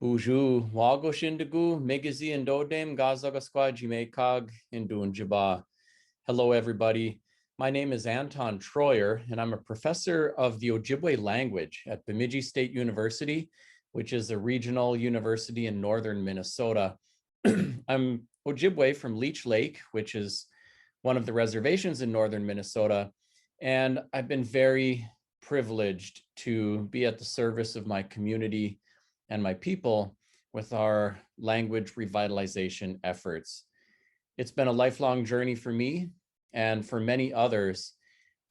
Buju wago shindigu megizi and dodem gazagasqua jimekag indun jiba. Hello, everybody. My name is Anton Treuer, and I'm a professor of the Ojibwe language at Bemidji State University, which is a regional university in northern Minnesota. I'm Ojibwe from Leech Lake, which is one of the reservations in northern Minnesota, and I've been very privileged to be at the service of my community and my people with our language revitalization efforts. It's been a lifelong journey for me and for many others.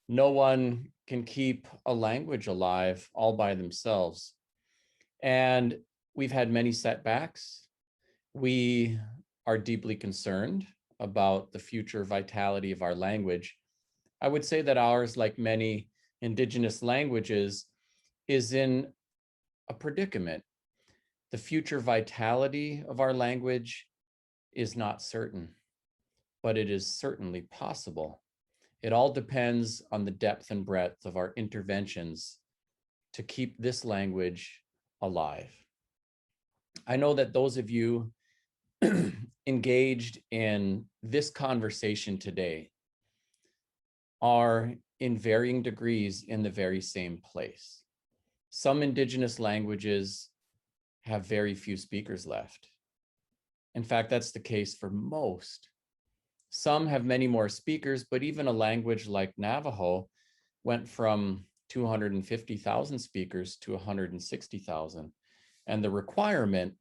No one can keep a language alive all by themselves. And we've had many setbacks. We are deeply concerned about the future vitality of our language. I would say that ours, like many Indigenous languages, is in a predicament. The future vitality of our language is not certain, but it is certainly possible. It all depends on the depth and breadth of our interventions to keep this language alive. I know that those of you engaged in this conversation today are in varying degrees in the very same place. Some Indigenous languages have very few speakers left. In fact, that's the case for most. Some have many more speakers, but even a language like Navajo went from 250,000 speakers to 160,000. And the requirement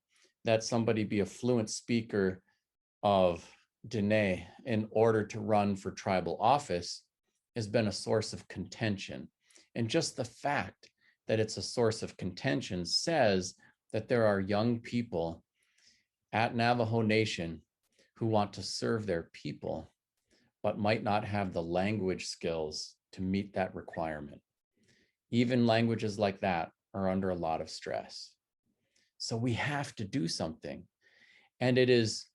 that somebody be a fluent speaker of Dene in order to run for tribal office has been a source of contention. And just the fact that it's a source of contention says that there are young people at Navajo Nation who want to serve their people, but might not have the language skills to meet that requirement. Even languages like that are under a lot of stress. So we have to do something. And it is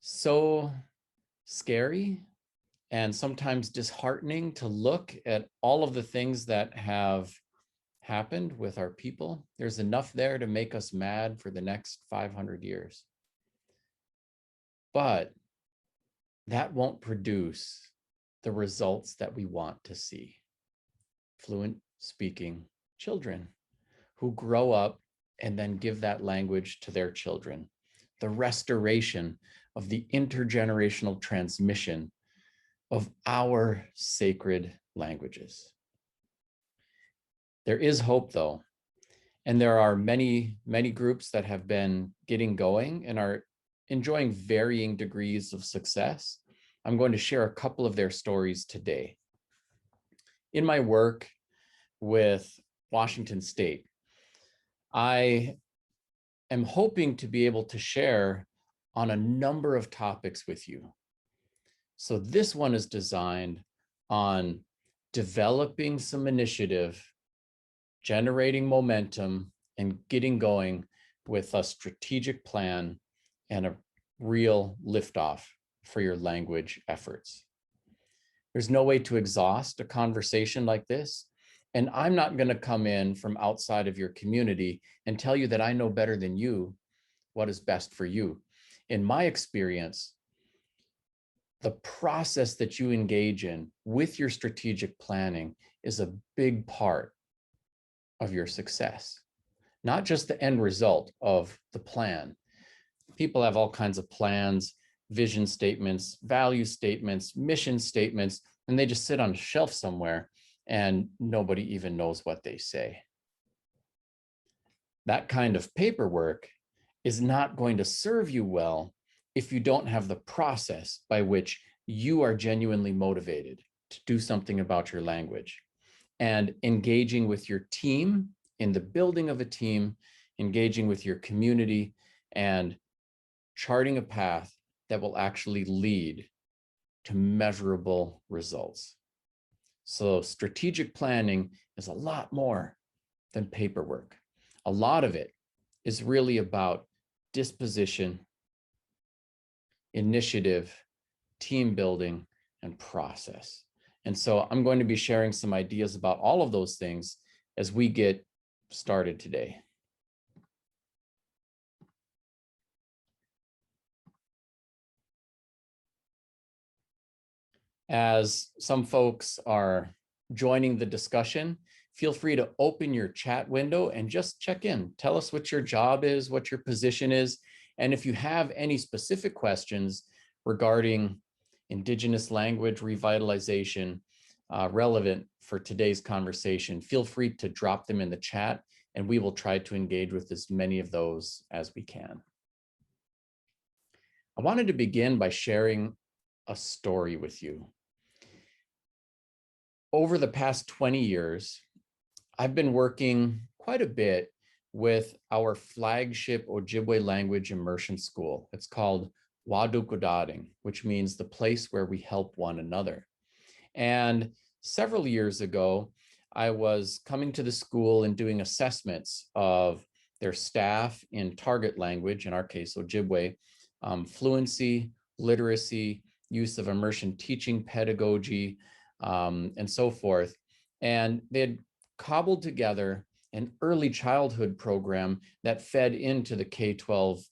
so scary and sometimes disheartening to look at all of the things that have happened with our people. There's enough there to make us mad for the next 500 years. But that won't produce the results that we want to see. Fluent speaking children who grow up and then give that language to their children. The restoration of the intergenerational transmission of our sacred languages. There is hope, though, and there are many, many groups that have been getting going and are enjoying varying degrees of success. I'm going to share a couple of their stories today. In my work with Washington State, I am hoping to be able to share on a number of topics with you. So this one is designed on developing some initiative, generating momentum, and getting going with a strategic plan and a real liftoff for your language efforts. There's no way to exhaust a conversation like this. And I'm not going to come in from outside of your community and tell you that I know better than you what is best for you. In my experience, the process that you engage in with your strategic planning is a big part of your success, not just the end result of the plan. People have all kinds of plans, vision statements, value statements, mission statements, and they just sit on a shelf somewhere and nobody even knows what they say. That kind of paperwork is not going to serve you well if you don't have the process by which you are genuinely motivated to do something about your language. And engaging with your team in the building of a team, engaging with your community, and charting a path that will actually lead to measurable results. So strategic planning is a lot more than paperwork. A lot of it is really about disposition, initiative, team building, and process. And so I'm going to be sharing some ideas about all of those things as we get started today. As some folks are joining the discussion, feel free to open your chat window and just check in. Tell us what your job is, what your position is, and if you have any specific questions regarding Indigenous language revitalization relevant for today's conversation, feel free to drop them in the chat, and we will try to engage with as many of those as we can. I wanted to begin by sharing a story with you. Over the past 20 years, I've been working quite a bit with our flagship Ojibwe language immersion school. It's called Wadukudading, which means the place where we help one another. And several years ago, I was coming to the school and doing assessments of their staff in target language, in our case, Ojibwe, fluency, literacy, use of immersion teaching pedagogy, and so forth. And they had cobbled together an early childhood program that fed into the K-12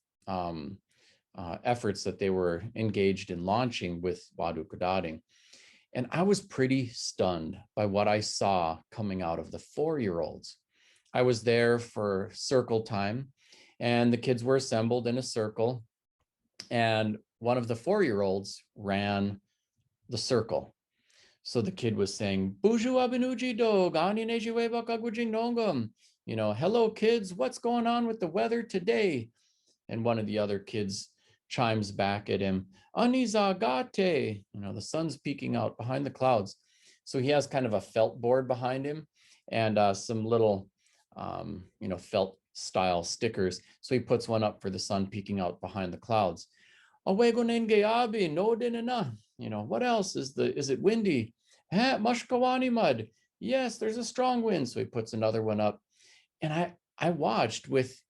efforts that they were engaged in launching with Wadukudading. And I was pretty stunned by what I saw coming out of the 4-year-olds. I was there for circle time, and the kids were assembled in a circle, and one of the 4-year-olds ran the circle. So the kid was saying, "Buju abinuji do, gani nejiwe bakagujing nongam." You know, "Hello kids, what's going on with the weather today?" And one of the other kids chimes back at him, "Aniza gate." You know, the sun's peeking out behind the clouds. So he has kind of a felt board behind him and some little, felt style stickers. So he puts one up for the sun peeking out behind the clouds. "Awego abi no dinana." You know, what else is it windy? Mashkawani mud. Yes, there's a strong wind. So he puts another one up. And I watched with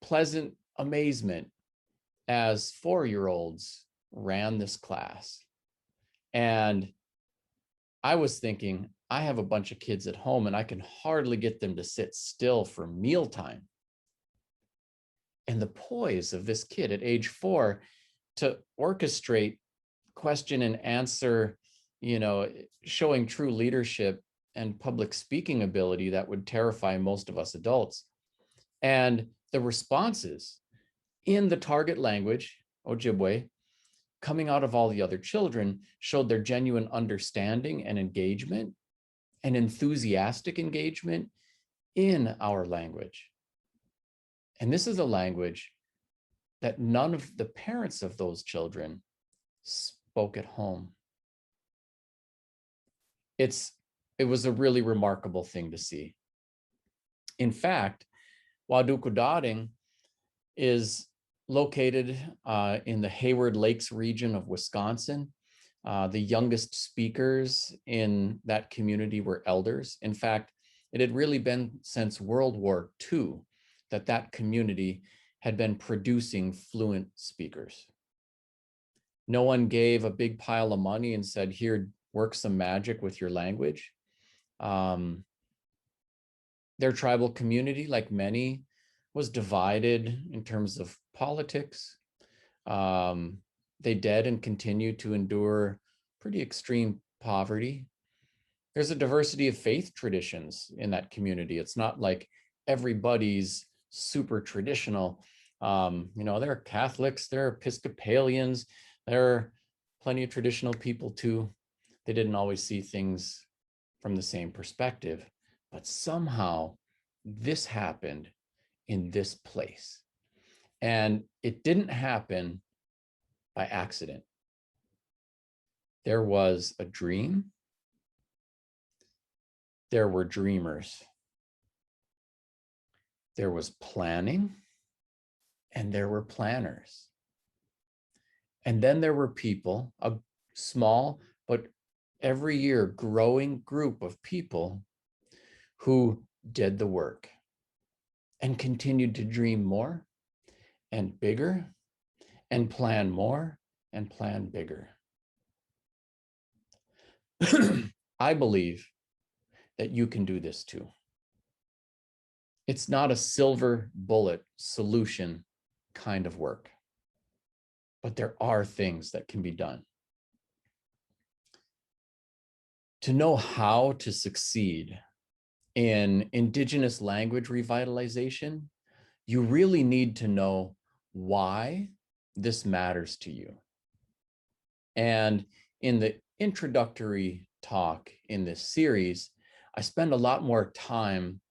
pleasant amazement as 4-year-olds ran this class. And I was thinking, I have a bunch of kids at home and I can hardly get them to sit still for mealtime. And the poise of this kid at age 4 to orchestrate question and answer, showing true leadership and public speaking ability that would terrify most of us adults. And the responses in the target language, Ojibwe, coming out of all the other children showed their genuine understanding and engagement and enthusiastic engagement in our language. And this is a language that none of the parents of those children spoke at home. It was a really remarkable thing to see. In fact, Wadukudading is located in the Hayward Lakes region of Wisconsin. The youngest speakers in that community were elders. In fact, it had really been since World War II that community had been producing fluent speakers. No one gave a big pile of money and said, "Here, work some magic with your language." Their tribal community, like many, was divided in terms of politics. They did and continue to endure pretty extreme poverty. There's a diversity of faith traditions in that community. It's not like everybody's super traditional. There are Catholics, there are Episcopalians, there are plenty of traditional people too. They didn't always see things from the same perspective, but somehow this happened in this place. And it didn't happen by accident. There was a dream. There were dreamers. There was planning, and there were planners. And then there were people, a small but every year growing group of people who did the work and continued to dream more and bigger and plan more and plan bigger. I believe that you can do this too. It's not a silver bullet solution kind of work, but there are things that can be done. To know how to succeed in Indigenous language revitalization, you really need to know why this matters to you. And in the introductory talk in this series, I spend a lot more time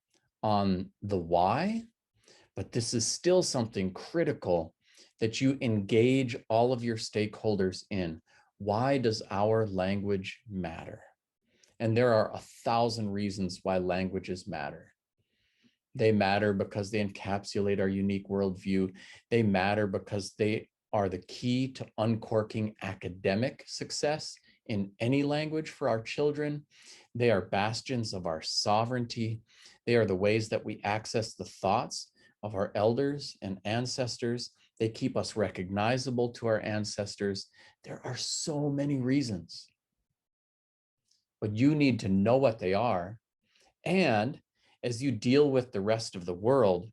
on the why, but this is still something critical that you engage all of your stakeholders in. Why does our language matter? And there are 1,000 reasons why languages matter. They matter because they encapsulate our unique worldview. They matter because they are the key to uncorking academic success in any language for our children. They are bastions of our sovereignty. They are the ways that we access the thoughts of our elders and ancestors. They keep us recognizable to our ancestors. There are so many reasons, but you need to know what they are. And as you deal with the rest of the world,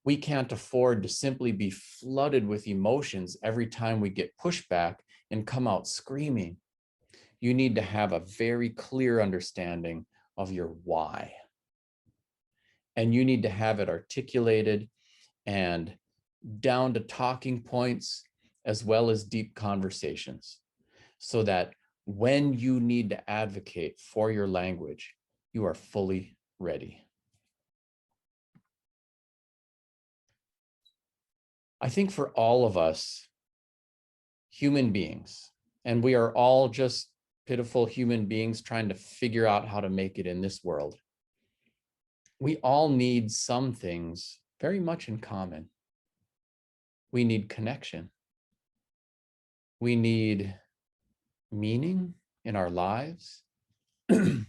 we can't afford to simply be flooded with emotions every time we get pushback and come out screaming. You need to have a very clear understanding of your why. And you need to have it articulated and down to talking points, as well as deep conversations, so that when you need to advocate for your language, you are fully ready. I think for all of us, human beings, and we are all just pitiful human beings trying to figure out how to make it in this world, we all need some things very much in common. We need connection. We need meaning in our lives. And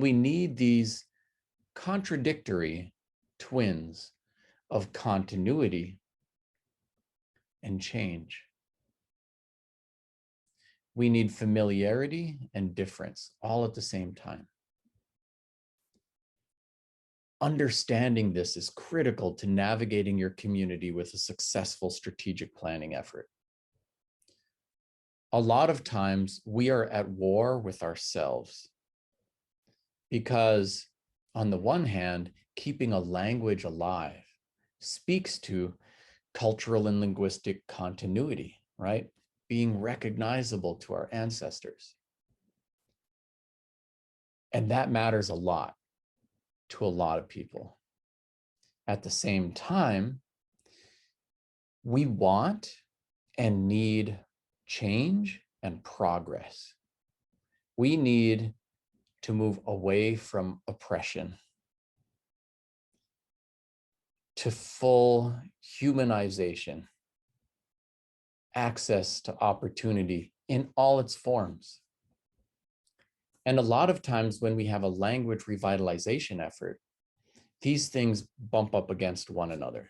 we need these contradictory twins of continuity and change. We need familiarity and difference all at the same time. Understanding this is critical to navigating your community with a successful strategic planning effort. A lot of times we are at war with ourselves because, on the one hand, keeping a language alive speaks to cultural and linguistic continuity, right? Being recognizable to our ancestors. And that matters a lot to a lot of people. At the same time, we want and need change and progress. We need to move away from oppression to full humanization, access to opportunity in all its forms. And a lot of times when we have a language revitalization effort, these things bump up against one another.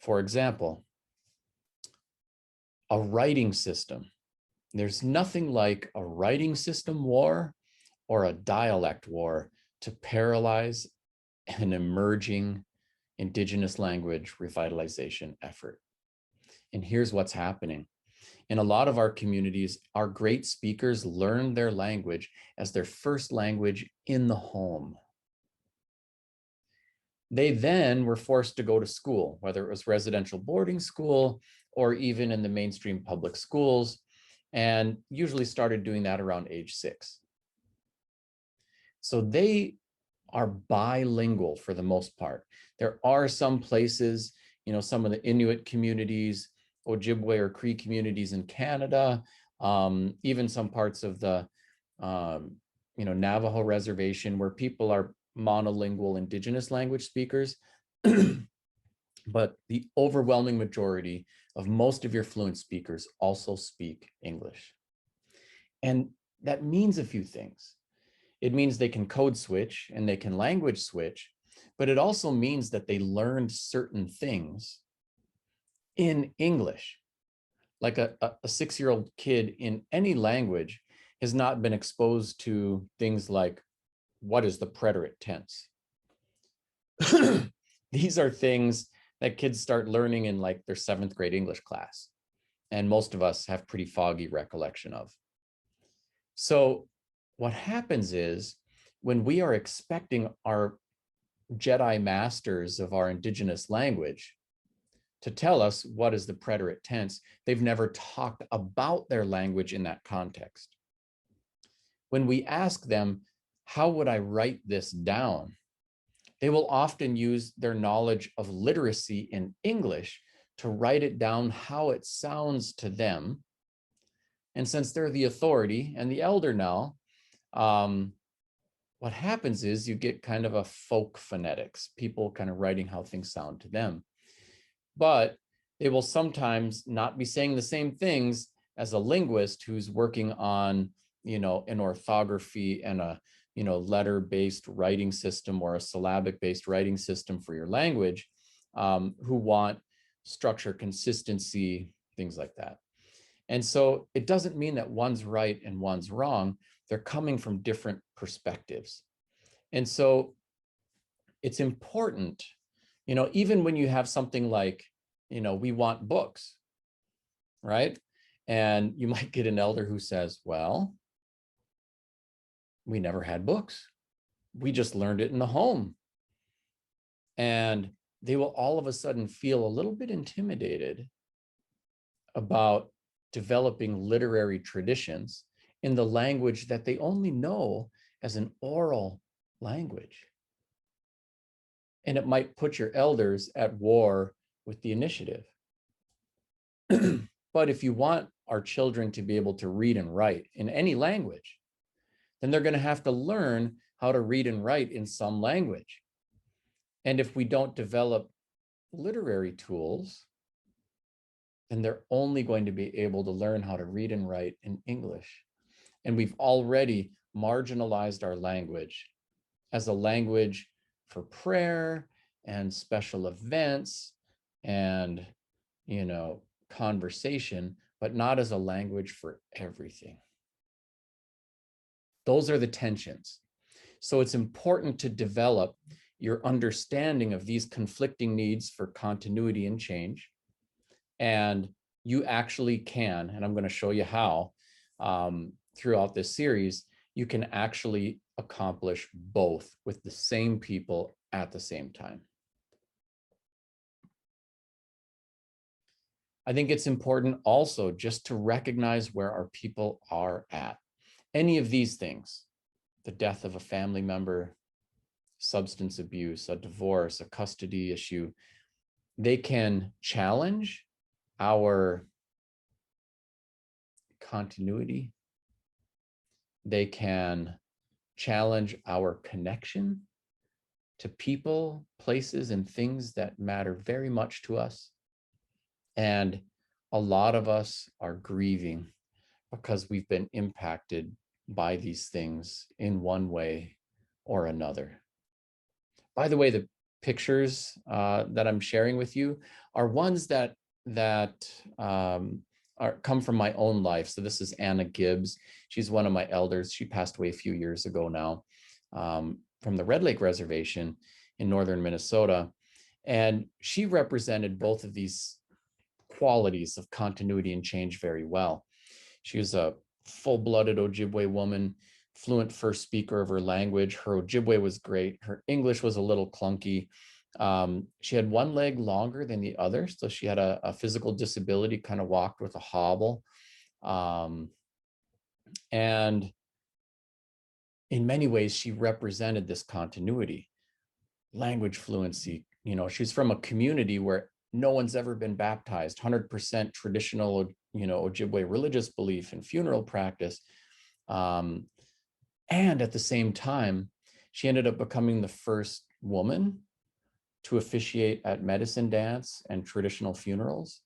For example, a writing system. There's nothing like a writing system war or a dialect war to paralyze an emerging Indigenous language revitalization effort. And here's what's happening. In a lot of our communities, our great speakers learned their language as their first language in the home. They then were forced to go to school, whether it was residential boarding school or even in the mainstream public schools, and usually started doing that around age 6. So they are bilingual for the most part. There are some places, some of the Inuit communities, Ojibwe or Cree communities in Canada, even some parts of the Navajo reservation where people are monolingual Indigenous language speakers. But the overwhelming majority of most of your fluent speakers also speak English. And that means a few things. It means they can code switch and they can language switch, but it also means that they learned certain things in English. Like a 6-year-old kid in any language has not been exposed to things like, what is the preterite tense? These are things that kids start learning in like their 7th grade English class. And most of us have pretty foggy recollection of. So what happens is when we are expecting our Jedi masters of our indigenous language to tell us what is the preterite tense, they've never talked about their language in that context. When we ask them, how would I write this down? They will often use their knowledge of literacy in English to write it down how it sounds to them. And since they're the authority and the elder now, what happens is you get kind of a folk phonetics, people kind of writing how things sound to them. But they will sometimes not be saying the same things as a linguist who's working on, an orthography and a, letter-based writing system or a syllabic-based writing system for your language, who want structure, consistency, things like that. And so it doesn't mean that one's right and one's wrong. They're coming from different perspectives. And so it's important, even when you have something like, we want books, right? And you might get an elder who says, well, we never had books. We just learned it in the home. And they will all of a sudden feel a little bit intimidated about developing literary traditions in the language that they only know as an oral language. And it might put your elders at war with the initiative. But if you want our children to be able to read and write in any language, then they're going to have to learn how to read and write in some language. And if we don't develop literary tools, then they're only going to be able to learn how to read and write in English. And we've already marginalized our language as a language for prayer and special events and, conversation, but not as a language for everything. Those are the tensions. So it's important to develop your understanding of these conflicting needs for continuity and change. And you actually can, and I'm going to show you how throughout this series, you can actually accomplish both with the same people at the same time. I think it's important also just to recognize where our people are at. Any of these things, the death of a family member, substance abuse, a divorce, a custody issue, they can challenge our continuity. They can challenge our connection to people, places, and things that matter very much to us. And a lot of us are grieving because we've been impacted by these things in one way or another. By the way, the pictures that I'm sharing with you are ones that come from my own life. So this is Anna Gibbs. She's one of my elders. She passed away a few years ago now, from the Red Lake Reservation in northern Minnesota. And she represented both of these qualities of continuity and change very well. She was a full-blooded Ojibwe woman, fluent first speaker of her language. Her Ojibwe was great. Her English was a little clunky. She had one leg longer than the other, so she had a physical disability, kind of walked with a hobble. And in many ways, she represented this continuity, language fluency. She's from a community where no one's ever been baptized, 100% traditional, Ojibwe religious belief and funeral practice. And at the same time, she ended up becoming the first woman to officiate at medicine dance and traditional funerals.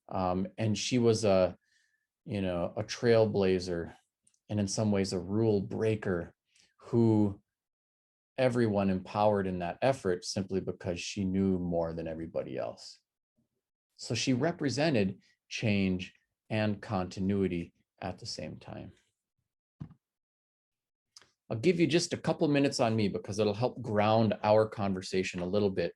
And she was a trailblazer and in some ways a rule breaker who everyone empowered in that effort simply because she knew more than everybody else. So she represented change and continuity at the same time. I'll give you just a couple minutes on me because it'll help ground our conversation a little bit.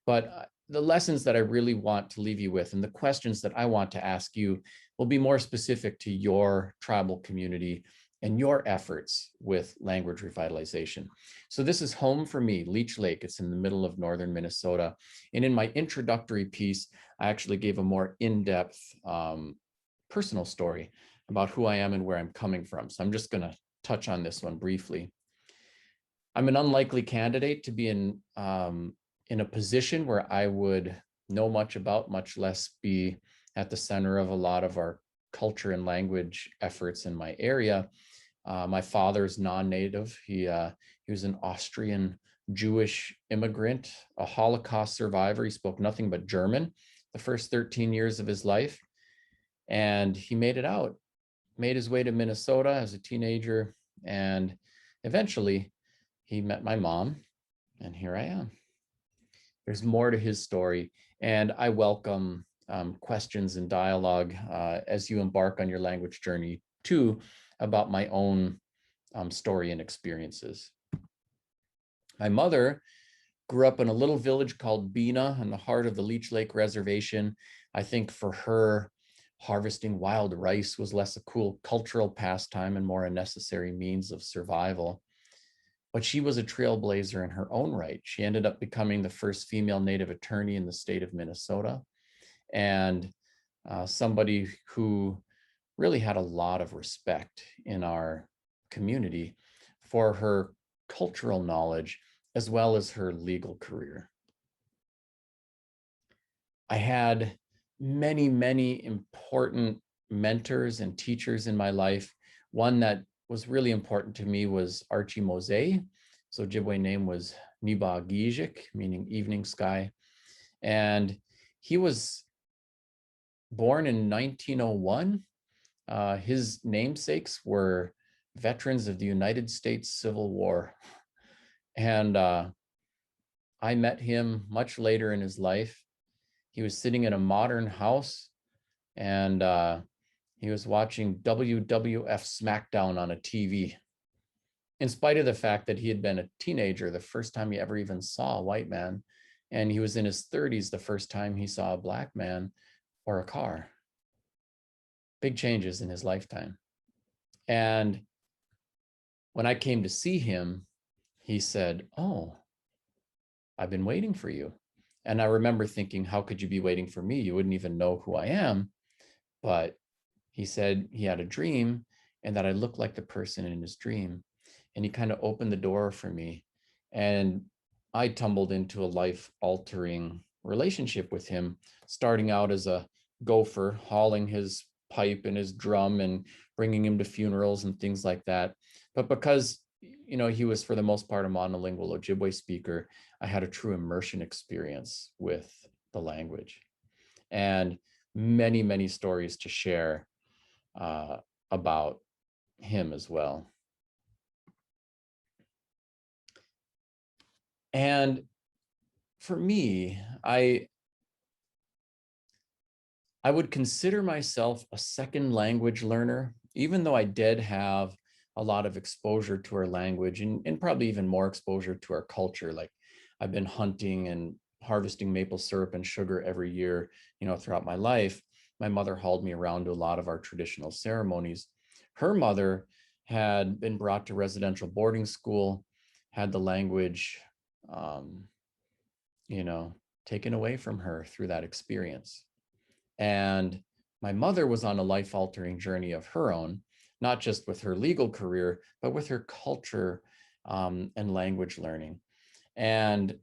But the lessons that I really want to leave you with and the questions that I want to ask you will be more specific to your tribal community and your efforts with language revitalization. So this is home for me, Leech Lake. It's in the middle of northern Minnesota. And in my introductory piece, I actually gave a more in-depth personal story about who I am and where I'm coming from. So I'm just going to touch on this one briefly. I'm an unlikely candidate to be in a position where I would know much about, much less be at the center of a lot of our culture and language efforts in my area. My father's non-native. He was an Austrian Jewish immigrant, a Holocaust survivor. He spoke nothing but German the first 13 years of his life. And he made it out, made his way to Minnesota as a teenager. And eventually he met my mom, and here I am. There's more to his story, and I welcome questions and dialogue as you embark on your language journey too, about my own story and experiences. My mother grew up in a little village called Bena in the heart of the Leech Lake Reservation. I think for her, harvesting wild rice was less a cool cultural pastime and more a necessary means of survival. But she was a trailblazer in her own right. She ended up becoming the first female Native attorney in the state of Minnesota, and somebody who really had a lot of respect in our community for her cultural knowledge as well as her legal career. I had many, many important mentors and teachers in my life. One that was really important to me was Archie Mose. So Ojibwe name was Niba Gijik, meaning evening sky. And he was born in 1901. His namesakes were veterans of the United States Civil War. And I met him much later in his life. He was sitting in a modern house, and he was watching WWF SmackDown on a TV, in spite of the fact that he had been a teenager the first time he ever even saw a white man. And he was in his 30s the first time he saw a black man or a car. Big changes in his lifetime. And when I came to see him, he said, "Oh, I've been waiting for you." And I remember thinking, how could you be waiting for me? You wouldn't even know who I am. But he said he had a dream and that I looked like the person in his dream. And he kind of opened the door for me. And I tumbled into a life-altering relationship with him, starting out as a gopher, hauling his pipe and his drum and bringing him to funerals and things like that. But because he was for the most part a monolingual Ojibwe speaker, I had a true immersion experience with the language, and many, many stories to share about him as well. And for me, I would consider myself a second language learner, even though I did have a lot of exposure to our language and probably even more exposure to our culture. Like I've been hunting and harvesting maple syrup and sugar every year, throughout my life. My mother hauled me around to a lot of our traditional ceremonies. Her mother had been brought to residential boarding school, had the language, taken away from her through that experience. And my mother was on a life-altering journey of her own, not just with her legal career, but with her culture and language learning. And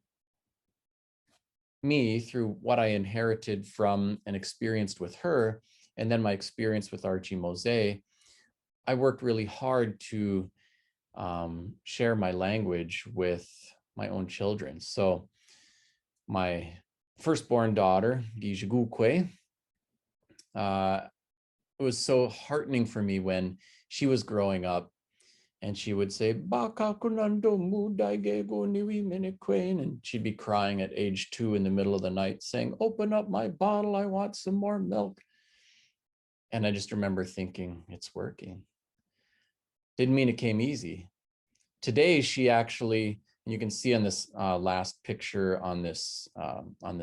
me, through what I inherited from and experienced with her, and then my experience with Archie Mose, I worked really hard to share my language with my own children. So my firstborn daughter, Gijigukwe, it was so heartening for me when she was growing up and she would say, and she'd be crying at age 2 in the middle of the night saying, "Open up my bottle, I want some more milk." And I just remember thinking, it's working. Didn't mean it came easy. Today, she actually, and you can see on this last picture on this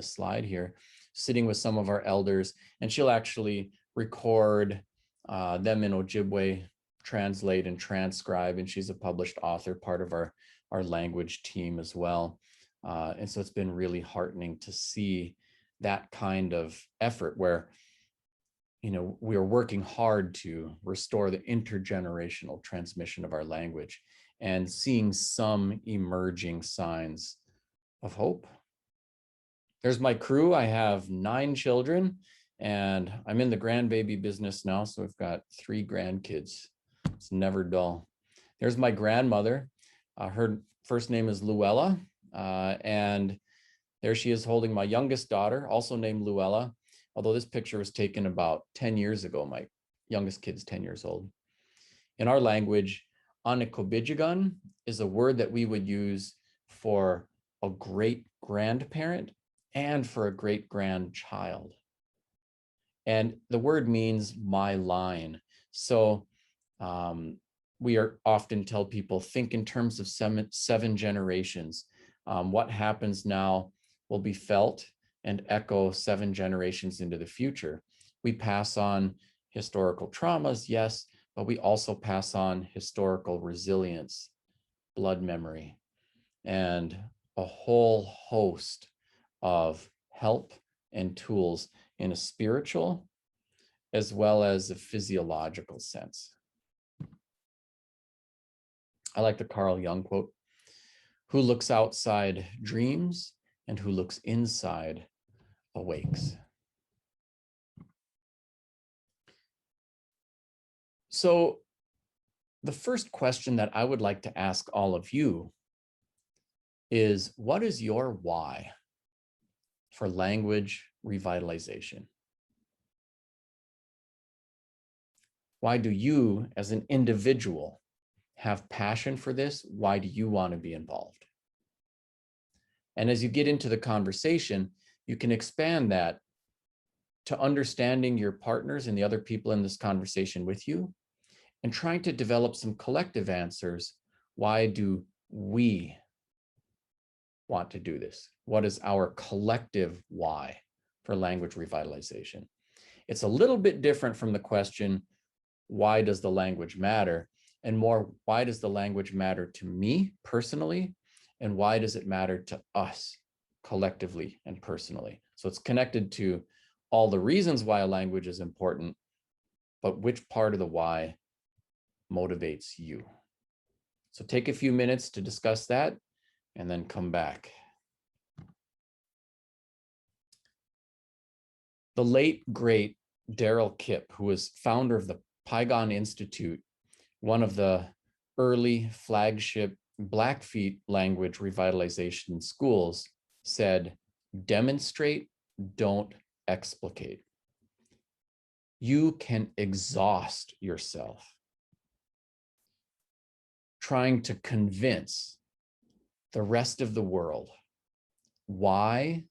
slide here, sitting with some of our elders, and she'll actually record them in Ojibwe translate and transcribe, and she's a published author, part of our language team as well. And so it's been really heartening to see that kind of effort where, we are working hard to restore the intergenerational transmission of our language and seeing some emerging signs of hope. There's my crew. I have 9 children and I'm in the grandbaby business now. So we've got 3 grandkids. It's never dull. There's my grandmother. Her first name is Luella. And there she is holding my youngest daughter, also named Luella. Although this picture was taken about 10 years ago, my youngest kid's 10 years old. In our language, Anikobijigan is a word that we would use for a great grandparent and for a great grandchild. And the word means my line. So we are often tell people, think in terms of 7 generations. What happens now will be felt and echo 7 generations into the future. We pass on historical traumas, yes, but we also pass on historical resilience, blood memory, and a whole host of help and tools in a spiritual as well as a physiological sense. I like the Carl Jung quote, "Who looks outside dreams, and who looks inside awakes." So the first question that I would like to ask all of you is, what is your why for language revitalization? Why do you as an individual have passion for this? Why do you want to be involved? And as you get into the conversation, you can expand that to understanding your partners and the other people in this conversation with you, and trying to develop some collective answers. Why do we want to do this? What is our collective why for language revitalization? It's a little bit different from the question, why does the language matter? And more, why does the language matter to me personally? And why does it matter to us collectively and personally? So it's connected to all the reasons why a language is important, but which part of the why motivates you? So take a few minutes to discuss that and then come back. The late, great Daryl Kipp, who was founder of the Paigon Institute, one of the early flagship Blackfeet language revitalization schools, said, "Demonstrate, don't explicate." You can exhaust yourself trying to convince the rest of the world why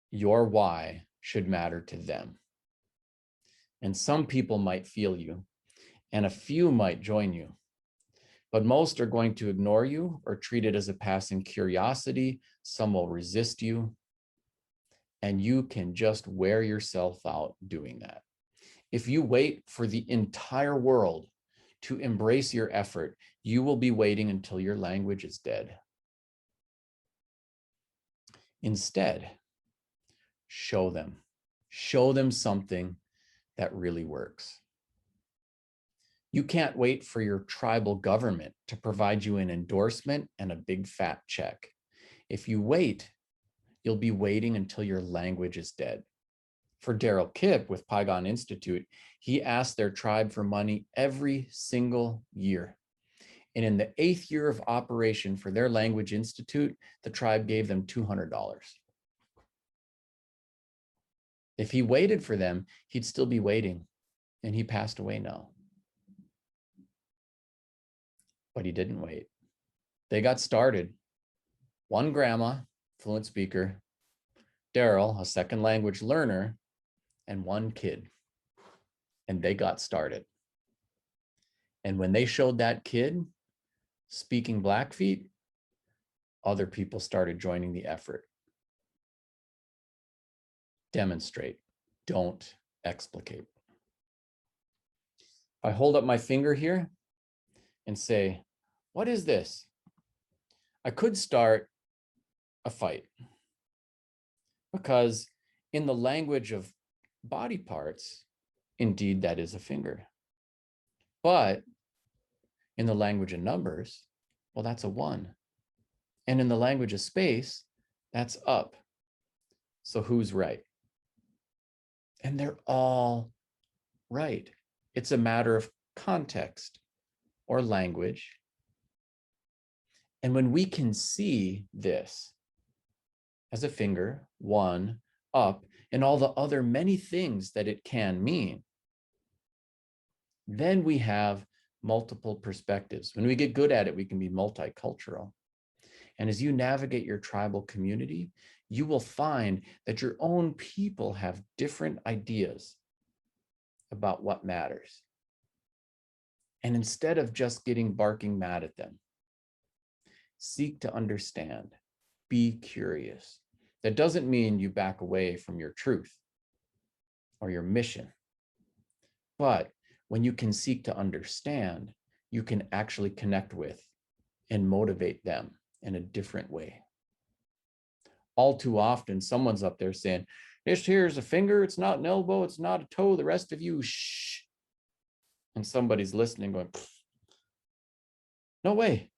your why should matter to them. And some people might feel you, and a few might join you, but most are going to ignore you or treat it as a passing curiosity. Some will resist you, and you can just wear yourself out doing that. If you wait for the entire world to embrace your effort, you will be waiting until your language is dead. Instead, show them something that really works. You can't wait for your tribal government to provide you an endorsement and a big fat check. If you wait, you'll be waiting until your language is dead. For Daryl Kipp with Paigon Institute, he asked their tribe for money every single year. And in the 8th year of operation for their language institute, the tribe gave them $200. If he waited for them, he'd still be waiting, and he passed away now. But he didn't wait. They got started. One grandma, fluent speaker, Daryl, a second language learner, and one kid. And they got started. And when they showed that kid speaking Blackfeet, other people started joining the effort. Demonstrate, don't explicate. I hold up my finger here and say, what is this? I could start a fight, because in the language of body parts, indeed, that is a finger. But in the language of numbers, well, that's a 1. And in the language of space, that's up. So who's right? And they're all right. It's a matter of context or language. And when we can see this as a finger, 1, up, and all the other many things that it can mean, then we have multiple perspectives. When we get good at it, we can be multicultural. And as you navigate your tribal community, you will find that your own people have different ideas about what matters. And instead of just barking mad at them, seek to understand, be curious. That doesn't mean you back away from your truth or your mission. But when you can seek to understand, you can actually connect with and motivate them in a different way. All too often, someone's up there saying, this here is a finger, it's not an elbow, it's not a toe, the rest of you, shh. And somebody's listening going, no way.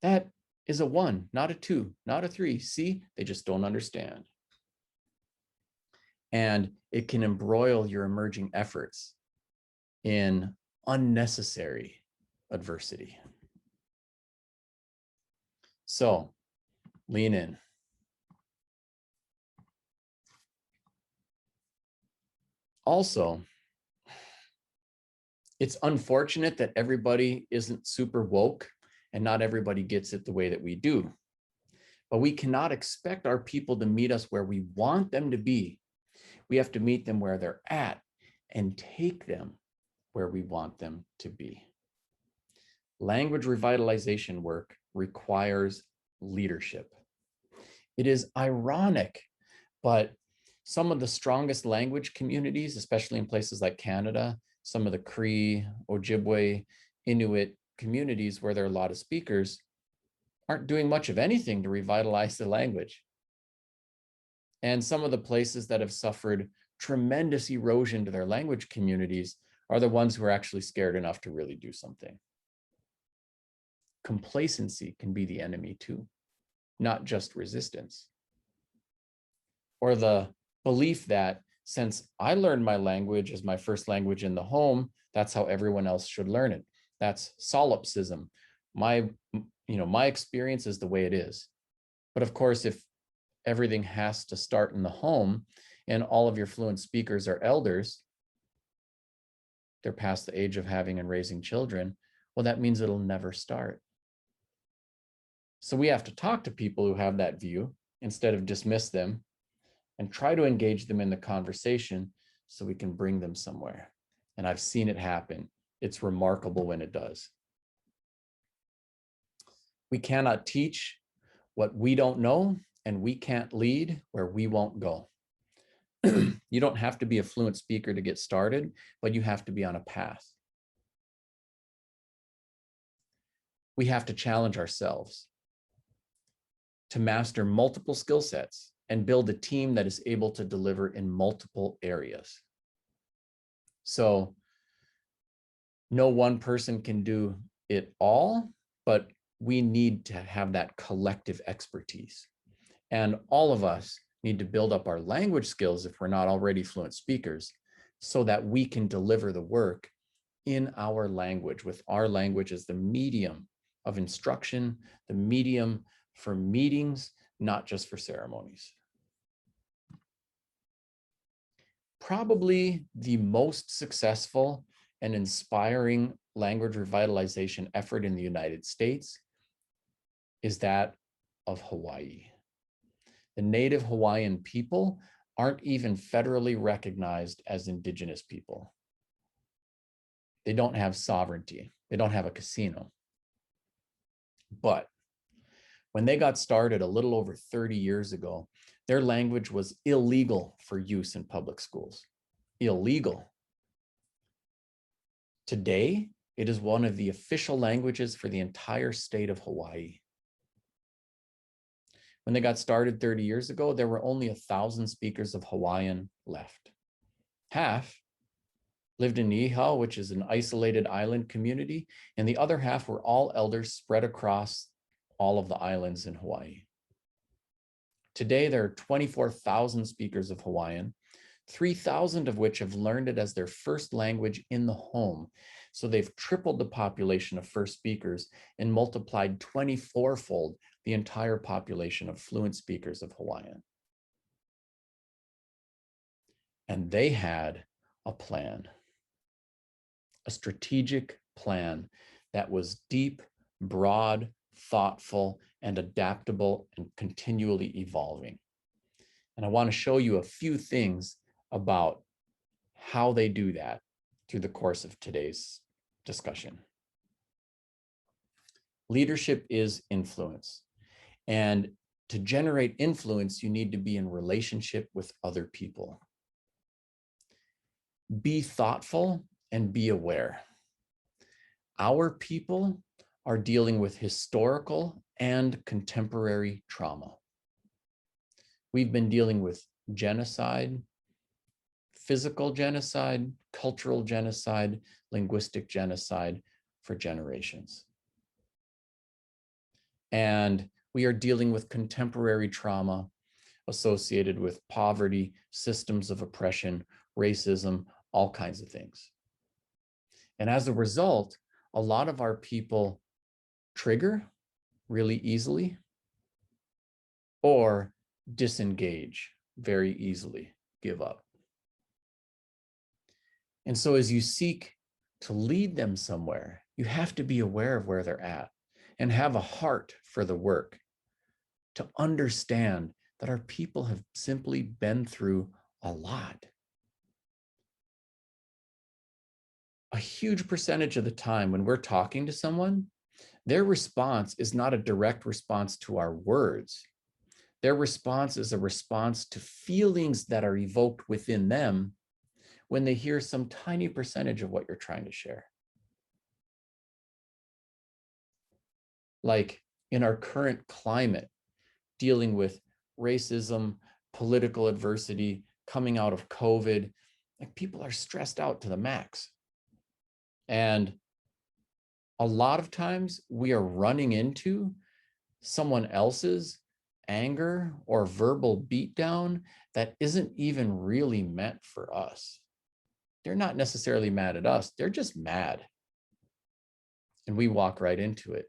That is a 1, not a 2, not a 3. See, they just don't understand. And it can embroil your emerging efforts in unnecessary adversity. So lean in. Also, it's unfortunate that everybody isn't super woke and not everybody gets it the way that we do. But we cannot expect our people to meet us where we want them to be. We have to meet them where they're at and take them where we want them to be. Language revitalization work requires leadership. It is ironic, but some of the strongest language communities, especially in places like Canada, some of the Cree, Ojibwe, Inuit communities where there are a lot of speakers, aren't doing much of anything to revitalize the language. And some of the places that have suffered tremendous erosion to their language communities are the ones who are actually scared enough to really do something. Complacency can be the enemy too, not just resistance. Or the belief that since I learned my language as my first language in the home, that's how everyone else should learn it. That's solipsism. My experience is the way it is. But of course, if everything has to start in the home and all of your fluent speakers are elders, they're past the age of having and raising children, well, that means it'll never start. So we have to talk to people who have that view instead of dismiss them and try to engage them in the conversation so we can bring them somewhere. And I've seen it happen. It's remarkable when it does. We cannot teach what we don't know, and we can't lead where we won't go. You don't have to be a fluent speaker to get started, but you have to be on a path. We have to challenge ourselves to master multiple skill sets and build a team that is able to deliver in multiple areas. So no one person can do it all, but we need to have that collective expertise. And all of us need to build up our language skills if we're not already fluent speakers, so that we can deliver the work in our language, with our language as the medium of instruction, the medium for meetings, not just for ceremonies. Probably the most successful and inspiring language revitalization effort in the United States is that of Hawaii. The native Hawaiian people aren't even federally recognized as Indigenous people. They don't have sovereignty. They don't have a casino. But when they got started a little over 30 years ago, their language was illegal for use in public schools. Illegal. Today, it is one of the official languages for the entire state of Hawaii. When they got started 30 years ago, there were only 1,000 speakers of Hawaiian left. Half lived in Niihau, which is an isolated island community, and the other half were all elders spread across all of the islands in Hawaii. Today, there are 24,000 speakers of Hawaiian, 3,000 of which have learned it as their first language in the home. So they've tripled the population of first speakers and multiplied 24-fold the entire population of fluent speakers of Hawaiian. And they had a plan, a strategic plan that was deep, broad, thoughtful, and adaptable and continually evolving. And I want to show you a few things about how they do that through the course of today's discussion. Leadership is influence. And to generate influence, you need to be in relationship with other people. Be thoughtful and be aware. Our people are dealing with historical and contemporary trauma. We've been dealing with genocide, physical genocide, cultural genocide, linguistic genocide for generations. And we are dealing with contemporary trauma associated with poverty, systems of oppression, racism, all kinds of things. And as a result, a lot of our people trigger really easily or disengage very easily, give up. And so as you seek to lead them somewhere, you have to be aware of where they're at and have a heart for the work to understand that our people have simply been through a lot. A huge percentage of the time when we're talking to someone, their response is not a direct response to our words. Their response is a response to feelings that are evoked within them when they hear some tiny percentage of what you're trying to share. Like in our current climate, dealing with racism, political adversity, coming out of COVID, like people are stressed out to the max. And a lot of times we are running into someone else's anger or verbal beatdown that isn't even really meant for us. They're not necessarily mad at us, they're just mad. And we walk right into it.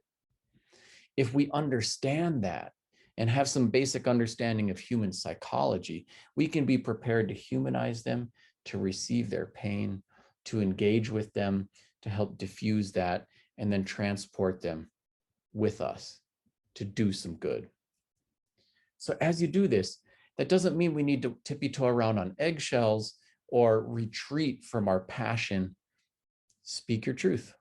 If we understand that and have some basic understanding of human psychology, we can be prepared to humanize them, to receive their pain, to engage with them, to help diffuse that, and then transport them with us to do some good. So as you do this, that doesn't mean we need to tippy-toe around on eggshells or retreat from our passion. Speak your truth,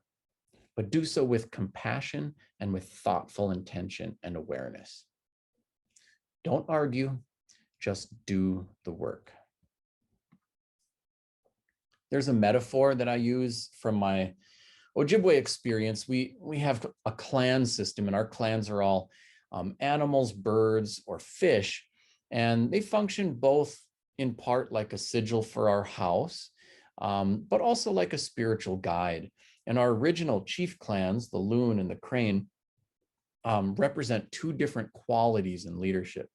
but do so with compassion and with thoughtful intention and awareness. Don't argue, just do the work. There's a metaphor that I use from my Ojibwe experience. We have a clan system, and our clans are all animals, birds, or fish, and they function both in part like a sigil for our house, but also like a spiritual guide. And our original chief clans, the loon and the crane, represent two different qualities in leadership.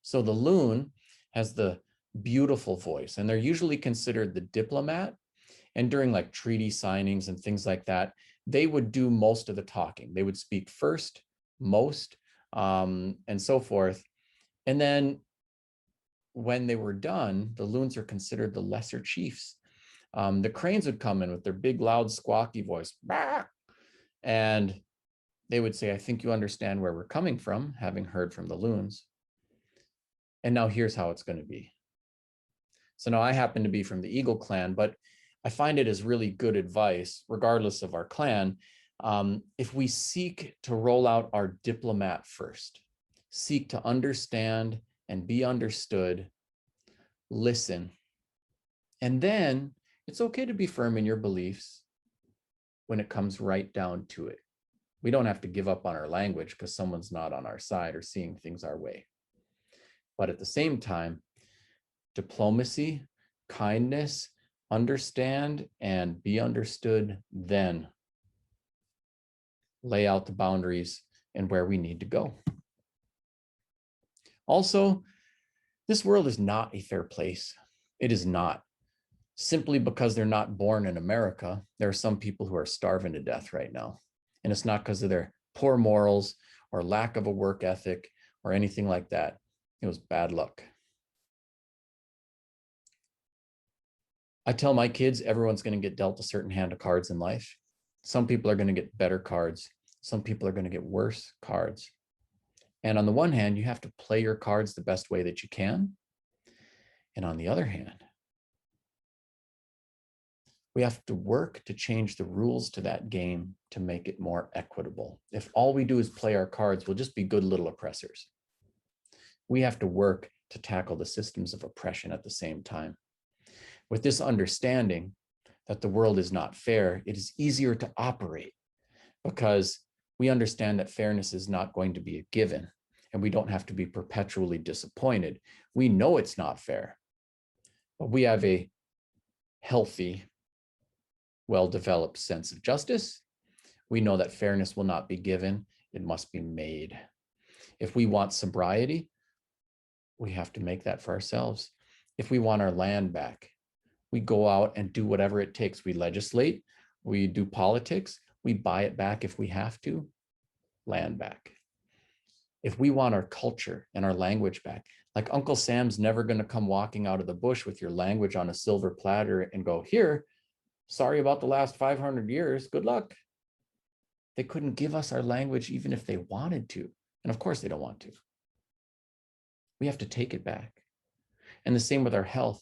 So the loon has the beautiful voice, and they're usually considered the diplomat. And during like treaty signings and things like that, they would do most of the talking. They would speak first, most, and so forth. And then when they were done, the loons are considered the lesser chiefs. The cranes would come in with their big, loud, squawky voice, bah! And they would say, "I think you understand where we're coming from," having heard from the loons. And now here's how it's going to be. So now I happen to be from the Eagle clan, but I find it as really good advice, regardless of our clan, if we seek to roll out our diplomat first, seek to understand and be understood, listen, and then it's okay to be firm in your beliefs, when it comes right down to it. We don't have to give up on our language because someone's not on our side or seeing things our way. But at the same time, diplomacy, kindness, understand and be understood, then lay out the boundaries and where we need to go. Also, this world is not a fair place. It is not. Simply because they're not born in America, there are some people who are starving to death right now. And it's not because of their poor morals or lack of a work ethic or anything like that. It was bad luck. I tell my kids everyone's going to get dealt a certain hand of cards in life. Some people are going to get better cards. Some people are going to get worse cards. And on the one hand, you have to play your cards the best way that you can. And on the other hand, we have to work to change the rules to that game to make it more equitable. If all we do is play our cards, we'll just be good little oppressors. We have to work to tackle the systems of oppression at the same time. With this understanding that the world is not fair, it is easier to operate because we understand that fairness is not going to be a given and we don't have to be perpetually disappointed. We know it's not fair, but we have a healthy, well-developed sense of justice. We know that fairness will not be given, it must be made. If we want sobriety, we have to make that for ourselves. If we want our land back, we go out and do whatever it takes. We legislate, we do politics, we buy it back if we have to, land back. If we want our culture and our language back, like Uncle Sam's never going to come walking out of the bush with your language on a silver platter and go, here, sorry about the last 500 years, good luck. They couldn't give us our language even if they wanted to. And of course they don't want to. We have to take it back. And the same with our health,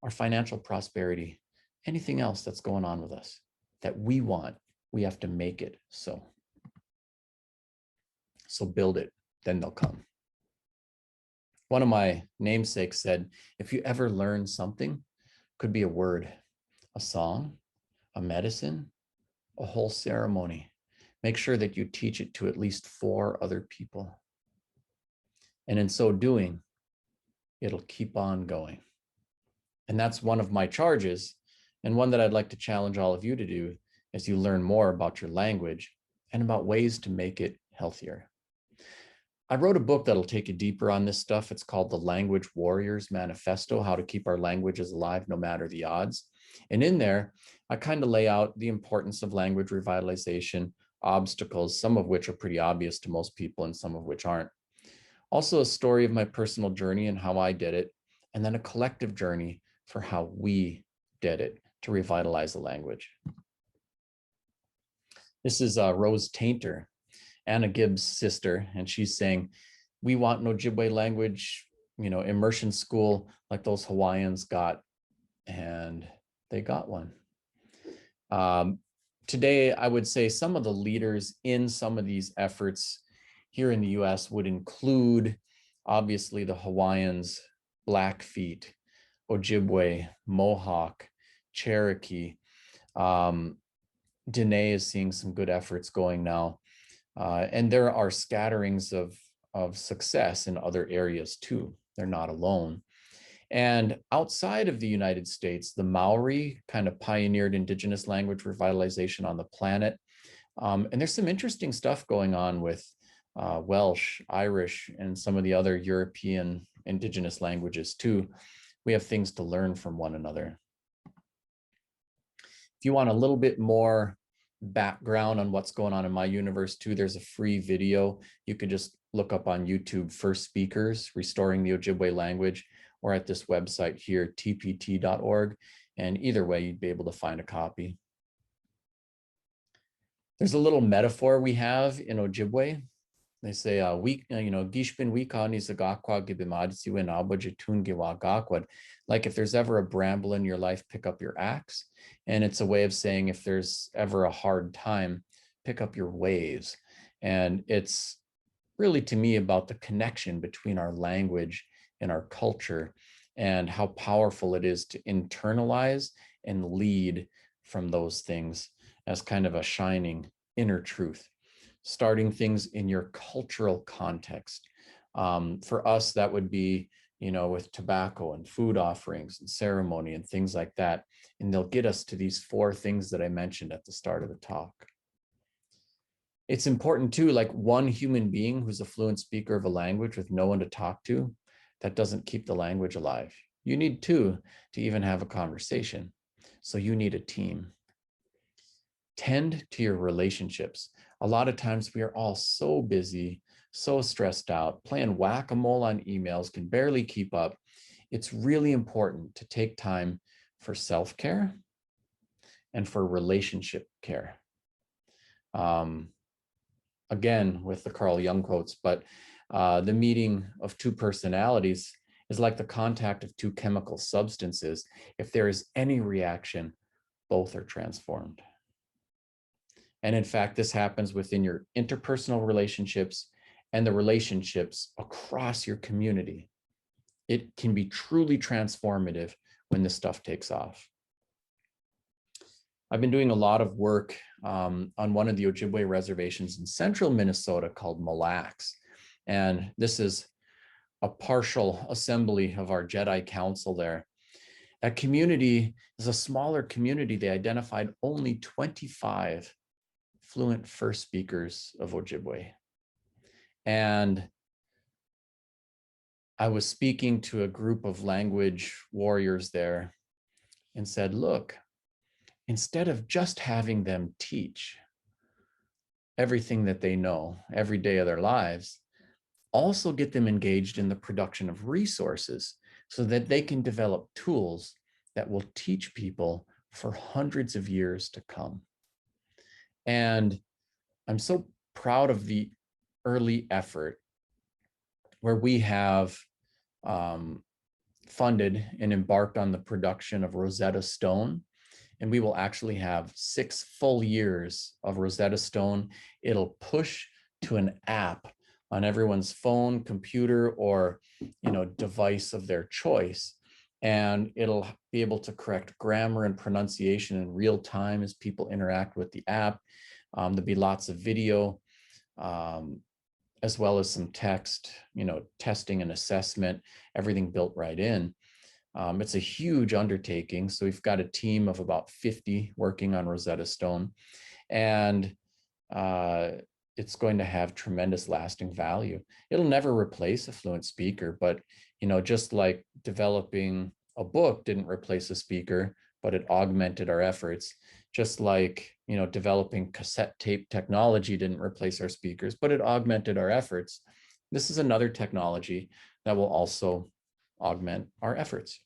our financial prosperity, anything else that's going on with us that we want, we have to make it so. So build it, then they'll come. One of my namesakes said, if you ever learn something, could be a word, a song, a medicine, a whole ceremony, make sure that you teach it to at least 4 other people. And in so doing, it'll keep on going. And that's one of my charges, and one that I'd like to challenge all of you to do as you learn more about your language and about ways to make it healthier. I wrote a book that'll take you deeper on this stuff. It's called The Language Warriors Manifesto, How to Keep Our Languages Alive No Matter the Odds. And in there, I kind of lay out the importance of language revitalization, obstacles, some of which are pretty obvious to most people and some of which aren't. Also a story of my personal journey and how I did it, and then a collective journey for how we did it to revitalize the language. This is Rose Tainter, Anna Gibbs' sister, and she's saying, we want an Ojibwe language, immersion school like those Hawaiians got, and they got one. Today, I would say some of the leaders in some of these efforts here in the US would include, obviously, the Hawaiians, Blackfeet, Ojibwe, Mohawk, Cherokee. Dene is seeing some good efforts going now. And there are scatterings of success in other areas too. They're not alone. And outside of the United States, the Maori kind of pioneered indigenous language revitalization on the planet. And there's some interesting stuff going on with Welsh, Irish, and some of the other European indigenous languages too. We have things to learn from one another. If you want a little bit more background on what's going on in my universe too, there's a free video. You could just look up on YouTube, First Speakers, Restoring the Ojibwe Language, or at this website here, tpt.org. And either way, you'd be able to find a copy. There's a little metaphor we have in Ojibwe. They say, Gishpin wikani sagakwa gibimadisiwe nabajitun giwagakwad. Like if there's ever a bramble in your life, pick up your axe. And it's a way of saying if there's ever a hard time, pick up your waves. And it's really, to me, about the connection between our language and our culture and how powerful it is to internalize and lead from those things. as kind of a shining inner truth, starting things in your cultural context. For us, that would be, with tobacco and food offerings and ceremony and things like that. And they'll get us to these 4 things that I mentioned at the start of the talk. It's important too, like one human being who's a fluent speaker of a language with no one to talk to, that doesn't keep the language alive. You need 2 to even have a conversation. So you need a team. Tend to your relationships. A lot of times we are all so busy, so stressed out, playing whack-a-mole on emails, can barely keep up. It's really important to take time for self-care and for relationship care. Again, with the Carl Jung quotes, but the meeting of 2 personalities is like the contact of 2 chemical substances. If there is any reaction, both are transformed. And in fact, this happens within your interpersonal relationships and the relationships across your community. It can be truly transformative when this stuff takes off. I've been doing a lot of work on one of the Ojibwe reservations in central Minnesota called Mille Lacs. And this is a partial assembly of our Jedi Council there. That community is a smaller community. They identified only 25 fluent first speakers of Ojibwe. And I was speaking to a group of language warriors there and said, look, instead of just having them teach everything that they know every day of their lives, also get them engaged in the production of resources so that they can develop tools that will teach people for hundreds of years to come. And I'm so proud of the early effort where we have funded and embarked on the production of Rosetta Stone. And we will actually have 6 full years of Rosetta Stone. It'll push to an app on everyone's phone, computer, or device of their choice. And it'll be able to correct grammar and pronunciation in real time as people interact with the app. There'll be lots of video, as well as some text, testing and assessment, everything built right in. It's a huge undertaking. So we've got a team of about 50 working on Rosetta Stone, and it's going to have tremendous lasting value. It'll never replace a fluent speaker, but just like developing a book didn't replace a speaker, but it augmented our efforts. Just like developing cassette tape technology didn't replace our speakers, but it augmented our efforts. This is another technology that will also augment our efforts.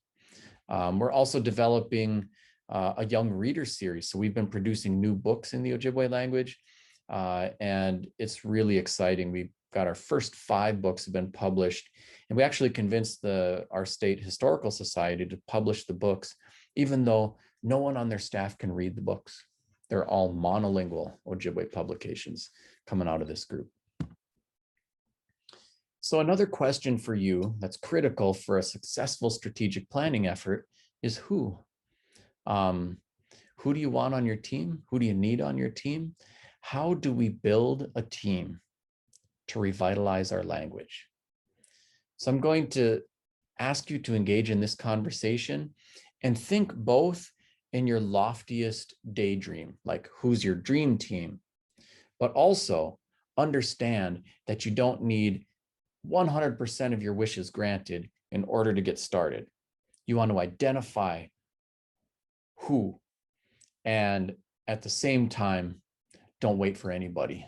We're also developing a young reader series. So we've been producing new books in the Ojibwe language, and it's really exciting. We've got our first 5 books have been published, and we actually convinced our state historical society to publish the books, even though no one on their staff can read the books. They're all monolingual Ojibwe publications coming out of this group. So another question for you that's critical for a successful strategic planning effort is who? Who do you want on your team? Who do you need on your team? How do we build a team to revitalize our language? So I'm going to ask you to engage in this conversation and think both in your loftiest daydream, like who's your dream team, but also understand that you don't need 100% of your wishes granted in order to get started. You want to identify who, and at the same time, don't wait for anybody.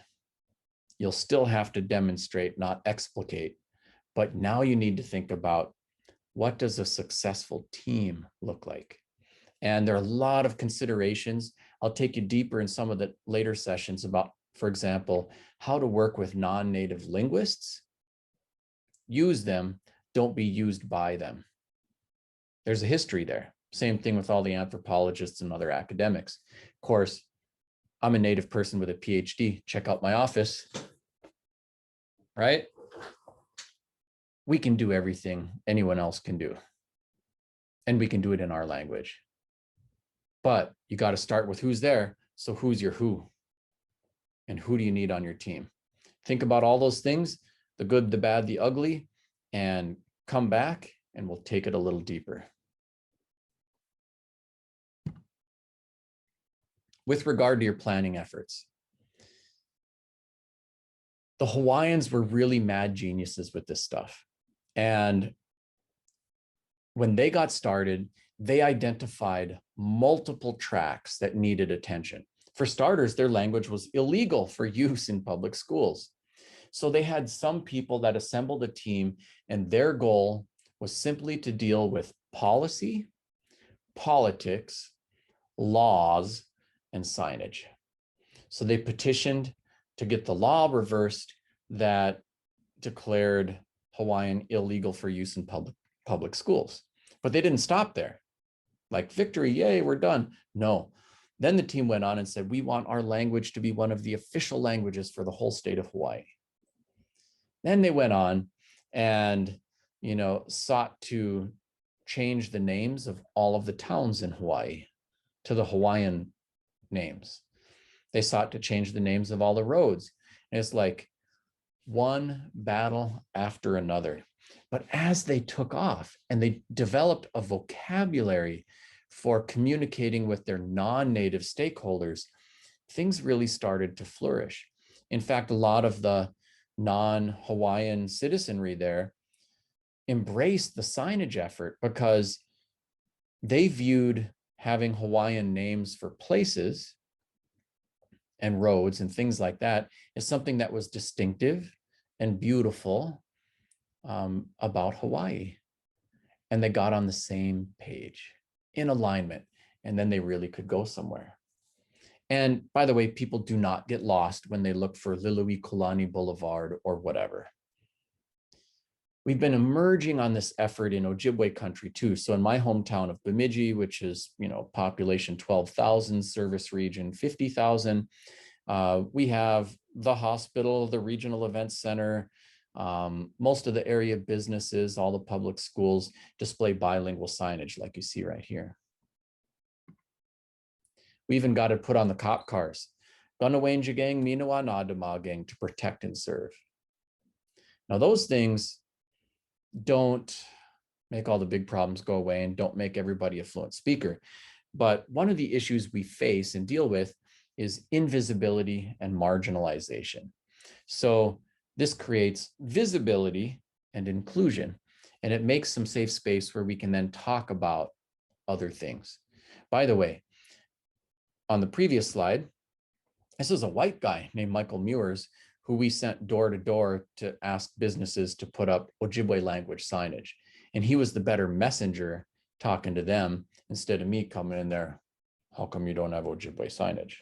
You'll still have to demonstrate, not explicate, but now you need to think about, what does a successful team look like? And there are a lot of considerations. I'll take you deeper in some of the later sessions about, for example, how to work with non-native linguists. Use them, don't be used by them. There's a history there. Same thing with all the anthropologists and other academics. Of course, I'm a native person with a PhD. Check out my office, right? We can do everything anyone else can do, and we can do it in our language. But you got to start with who's there So who's your who? And who do you need on your team? Think about all those things, the good, the bad, the ugly, and come back and we'll take it a little deeper. With regard to your planning efforts, the Hawaiians were really mad geniuses with this stuff. And when they got started, they identified multiple tracks that needed attention. For starters, their language was illegal for use in public schools. So they had some people that assembled a team, and their goal was simply to deal with policy, politics, laws, and signage. So they petitioned to get the law reversed that declared Hawaiian illegal for use in public schools. But they didn't stop there. Like, victory, yay, we're done. No. Then the team went on and said, we want our language to be one of the official languages for the whole state of Hawaii. Then they went on and, sought to change the names of all of the towns in Hawaii to the Hawaiian names. They sought to change the names of all the roads. And it's like one battle after another. But as they took off and they developed a vocabulary for communicating with their non-native stakeholders, things really started to flourish. In fact, a lot of the non-Hawaiian citizenry there embraced the signage effort because they viewed having Hawaiian names for places and roads and things like that as something that was distinctive and beautiful about Hawaii. And they got on the same page in alignment, and then they really could go somewhere. And by the way, people do not get lost when they look for Liliui Kulani Boulevard or whatever. We've been emerging on this effort in Ojibwe country too. So in my hometown of Bemidji, which is, population 12,000, service region 50,000, we have the hospital, the regional events center, most of the area businesses, all the public schools display bilingual signage like you see right here. We even got it put on the cop cars. Gunawanjagang, Minawa Nadamagang, to protect and serve. Now those things don't make all the big problems go away and don't make everybody a fluent speaker. But one of the issues we face and deal with is invisibility and marginalization. So this creates visibility and inclusion, and it makes some safe space where we can then talk about other things. By the way, on the previous slide, this is a white guy named Michael Muirs, who we sent door to door to ask businesses to put up Ojibwe language signage. And he was the better messenger talking to them instead of me coming in there, how come you don't have Ojibwe signage?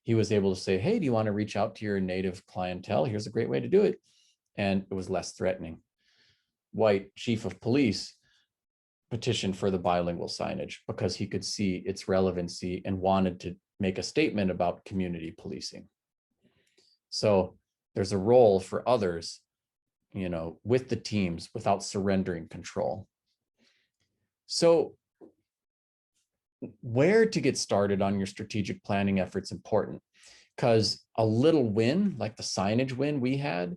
He was able to say, hey, do you want to reach out to your native clientele? Here's a great way to do it. And it was less threatening. White chief of police petitioned for the bilingual signage because he could see its relevancy and wanted to make a statement about community policing. So there's a role for others, with the teams without surrendering control. So where to get started on your strategic planning efforts important, because a little win, like the signage win we had,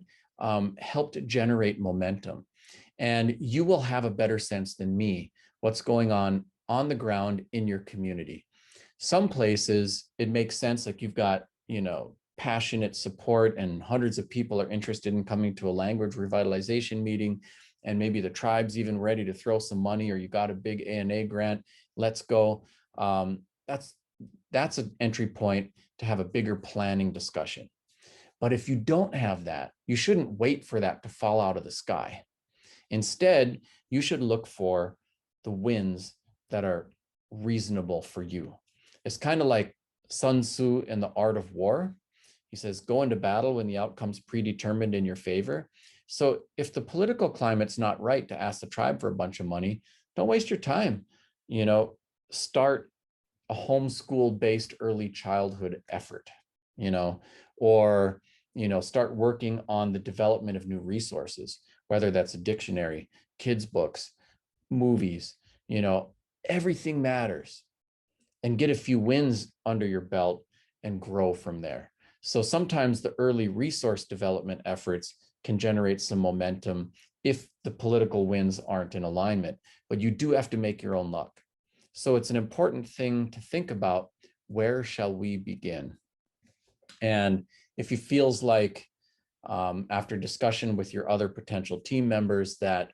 helped generate momentum. And you will have a better sense than me what's going on the ground in your community. Some places it makes sense, like you've got, passionate support and hundreds of people are interested in coming to a language revitalization meeting, and maybe the tribe's even ready to throw some money, or you got a big A&A grant, let's go. That's an entry point to have a bigger planning discussion. But if you don't have that, you shouldn't wait for that to fall out of the sky. Instead, you should look for the wins that are reasonable for you. It's kind of like Sun Tzu in The Art of War. He says, go into battle when the outcome's predetermined in your favor. So if the political climate's not right to ask the tribe for a bunch of money, don't waste your time. Start a homeschool-based early childhood effort, or, start working on the development of new resources, whether that's a dictionary, kids' books, movies, everything matters. and get a few wins under your belt and grow from there. So sometimes the early resource development efforts can generate some momentum if the political winds aren't in alignment, but you do have to make your own luck. So it's an important thing to think about, where shall we begin? And if it feels like after discussion with your other potential team members that,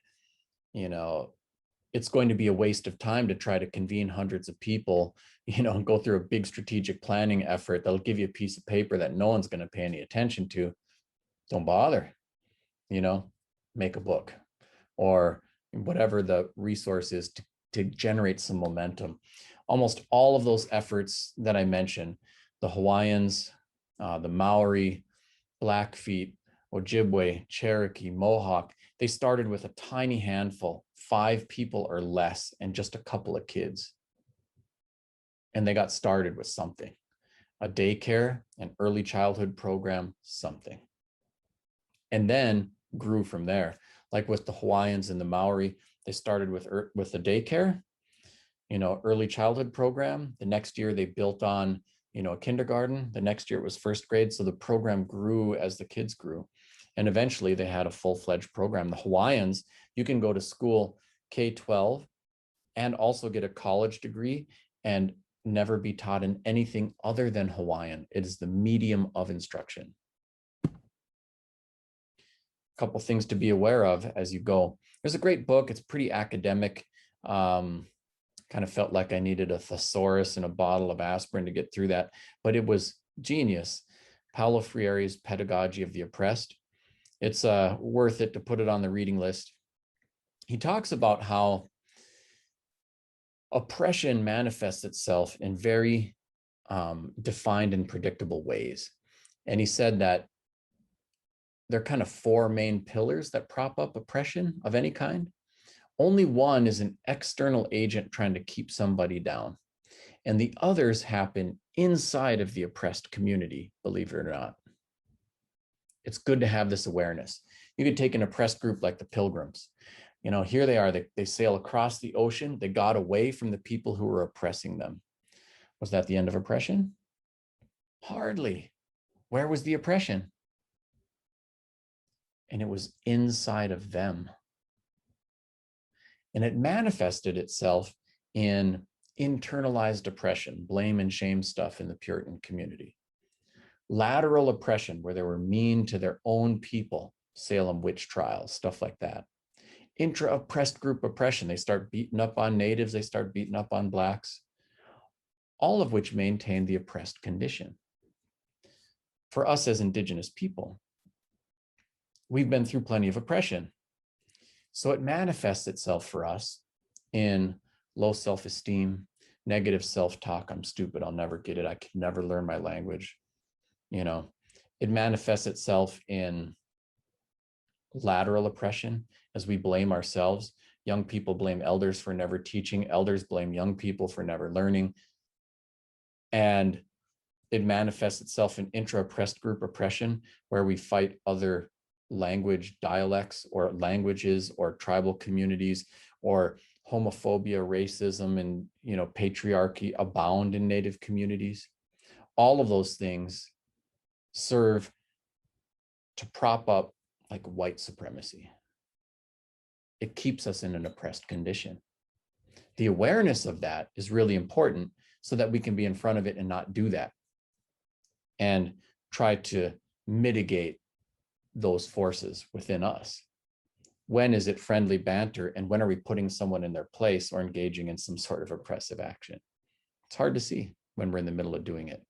it's going to be a waste of time to try to convene hundreds of people, and go through a big strategic planning effort that'll give you a piece of paper that no one's going to pay any attention to, don't bother, make a book or whatever the resource is to generate some momentum. Almost all of those efforts that I mentioned, the Hawaiians, the Maori, Blackfeet, Ojibwe, Cherokee, Mohawk, they started with a tiny handful, 5 people or less, and just a couple of kids. And they got started with something, a daycare, an early childhood program, something. And then grew from there. Like with the Hawaiians and the Maori, they started with the daycare, early childhood program. The next year they built on, a kindergarten. The next year it was first grade. So the program grew as the kids grew. And eventually they had a full-fledged program. The Hawaiians, you can go to school K-12 and also get a college degree and never be taught in anything other than Hawaiian. It is the medium of instruction. A couple things to be aware of as you go. There's a great book. It's pretty academic. Kind of felt like I needed a thesaurus and a bottle of aspirin to get through that, but it was genius. Paulo Freire's Pedagogy of the Oppressed. It's worth it to put it on the reading list. He talks about how oppression manifests itself in very defined and predictable ways. And he said that there are kind of 4 main pillars that prop up oppression of any kind. Only one is an external agent trying to keep somebody down. And the others happen inside of the oppressed community, believe it or not. It's good to have this awareness. You could take an oppressed group like the Pilgrims. Here they are, they sail across the ocean. They got away from the people who were oppressing them. Was that the end of oppression? Hardly. Where was the oppression? And it was inside of them. And it manifested itself in internalized oppression, blame and shame stuff in the Puritan community. Lateral oppression, where they were mean to their own people, Salem witch trials, stuff like that. Intra-oppressed group oppression, they start beating up on natives, they start beating up on blacks, all of which maintain the oppressed condition. For us as Indigenous people, we've been through plenty of oppression. So it manifests itself for us in low self-esteem, negative self-talk. I'm stupid, I'll never get it, I can never learn my language. It manifests itself in lateral oppression as we blame ourselves. Young people blame elders for never teaching. Elders blame young people for never learning. And it manifests itself in intra-oppressed group oppression, where we fight other language dialects or languages or tribal communities, or homophobia, racism, and patriarchy abound in Native communities. All of those things serve to prop up like white supremacy. It keeps us in an oppressed condition. The awareness of that is really important so that we can be in front of it and not do that, and try to mitigate those forces within us. When is it friendly banter, and when are we putting someone in their place or engaging in some sort of oppressive action? It's hard to see when we're in the middle of doing it.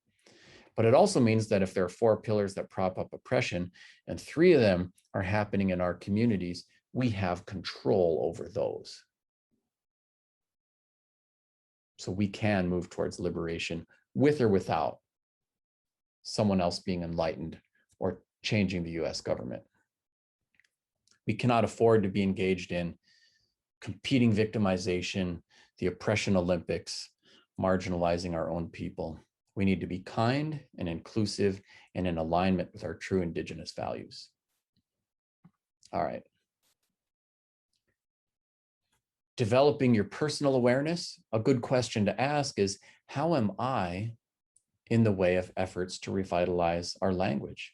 But it also means that if there are 4 pillars that prop up oppression, and 3 of them are happening in our communities, we have control over those. So we can move towards liberation with or without someone else being enlightened or changing the US government. We cannot afford to be engaged in competing victimization, the oppression Olympics, marginalizing our own people. We need to be kind and inclusive and in alignment with our true Indigenous values. All right. developing your personal awareness, a good question to ask is, how am I in the way of efforts to revitalize our language?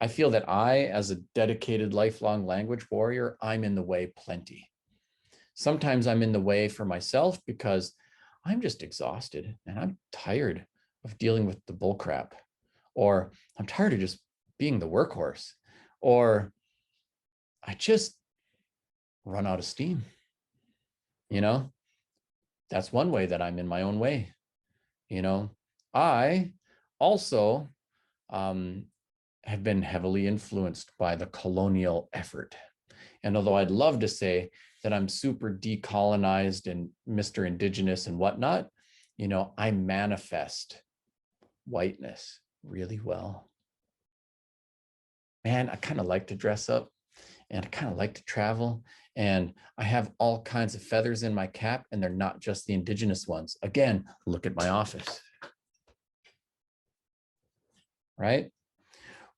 I feel that I, as a dedicated lifelong language warrior, I'm in the way plenty. Sometimes I'm in the way for myself because I'm just exhausted and I'm tired of dealing with the bullcrap, or I'm tired of just being the workhorse, or I just run out of steam. You know, that's one way that I'm in my own way. You know, I also have been heavily influenced by the colonial effort. And although I'd love to say that I'm super decolonized and Mr. Indigenous and whatnot, you know, I manifest whiteness really well. Man, I kind of like to dress up and I kind of like to travel, and I have all kinds of feathers in my cap, and they're not just the Indigenous ones. Again, look at my office, right?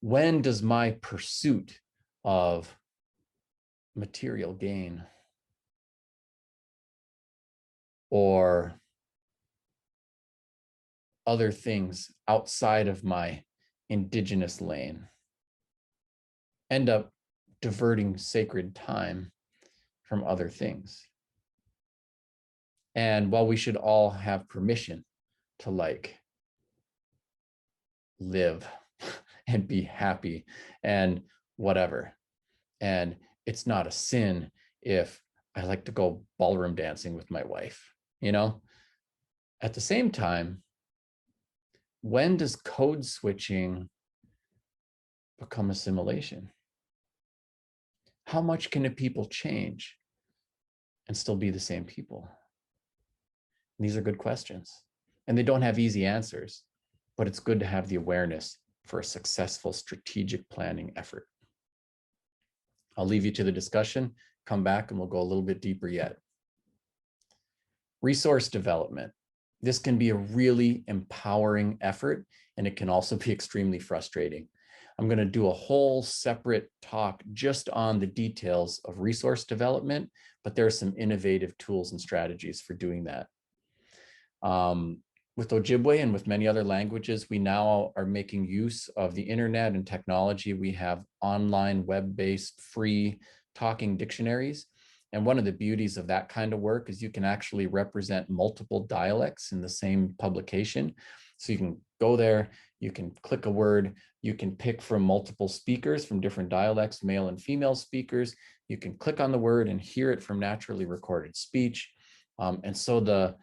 When does my pursuit of material gain or other things outside of my Indigenous lane end up diverting sacred time from other things? And while we should all have permission to like live and be happy and whatever, and it's not a sin if I like to go ballroom dancing with my wife, you know, at the same time, when does code switching become assimilation? How much can a people change and still be the same people? And these are good questions, and they don't have easy answers, but it's good to have the awareness for a successful strategic planning effort. I'll leave you to the discussion, come back, and we'll go a little bit deeper yet. Resource development. This can be a really empowering effort, and it can also be extremely frustrating. I'm going to do a whole separate talk just on the details of resource development, but there are some innovative tools and strategies for doing that. With Ojibwe and with many other languages, we now are making use of the internet and technology. We have online, web-based, free talking dictionaries. And one of the beauties of that kind of work is you can actually represent multiple dialects in the same publication. So you can go there, you can click a word, you can pick from multiple speakers from different dialects, male and female speakers. You can click on the word and hear it from naturally recorded speech. And so the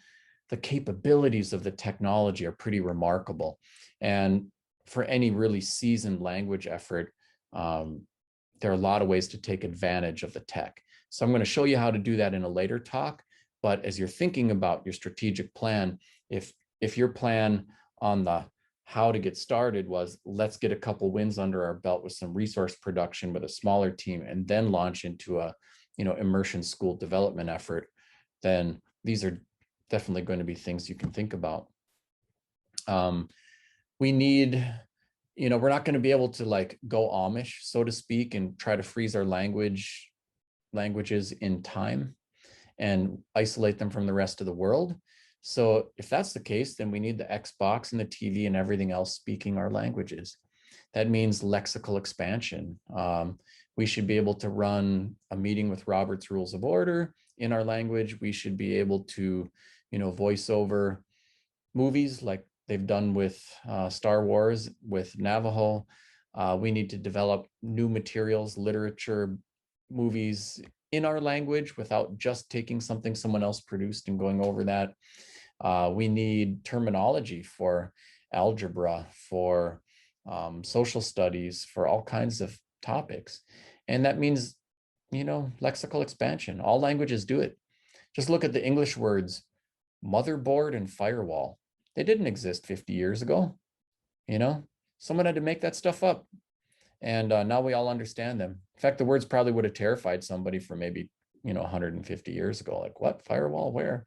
capabilities of the technology are pretty remarkable. And for any really seasoned language effort, there are a lot of ways to take advantage of the tech. So I'm going to show you how to do that in a later talk. But as you're thinking about your strategic plan, if your plan on the how to get started was, let's get a couple wins under our belt with some resource production with a smaller team, and then launch into a, immersion school development effort, then these are definitely going to be things you can think about. We need, we're not going to be able to like go Amish, so to speak, and try to freeze our languages in time and isolate them from the rest of the world. So if that's the case, then we need the Xbox and the TV and everything else speaking our languages. That means lexical expansion. We should be able to run a meeting with Robert's Rules of Order in our language. We should be able to, voice over movies like they've done with Star Wars with Navajo. We need to develop new materials, literature, movies in our language without just taking something someone else produced and going over that. We need terminology for algebra, for social studies, for all kinds of topics. And that means, lexical expansion. All languages do it. Just look at the English words, motherboard and firewall. They didn't exist 50 years ago. Someone had to make that stuff up. And now we all understand them. In fact, the words probably would have terrified somebody for maybe, 150 years ago. Like, what? Firewall? Where?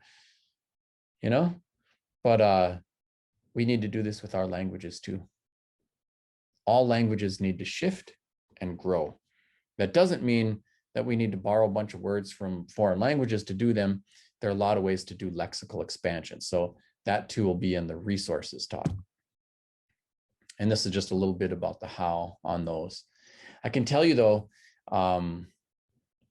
But we need to do this with our languages too. All languages need to shift and grow. That doesn't mean that we need to borrow a bunch of words from foreign languages to do them, there are a lot of ways to do lexical expansion. So that too will be in the resources talk. And this is just a little bit about the how on those. I can tell you though,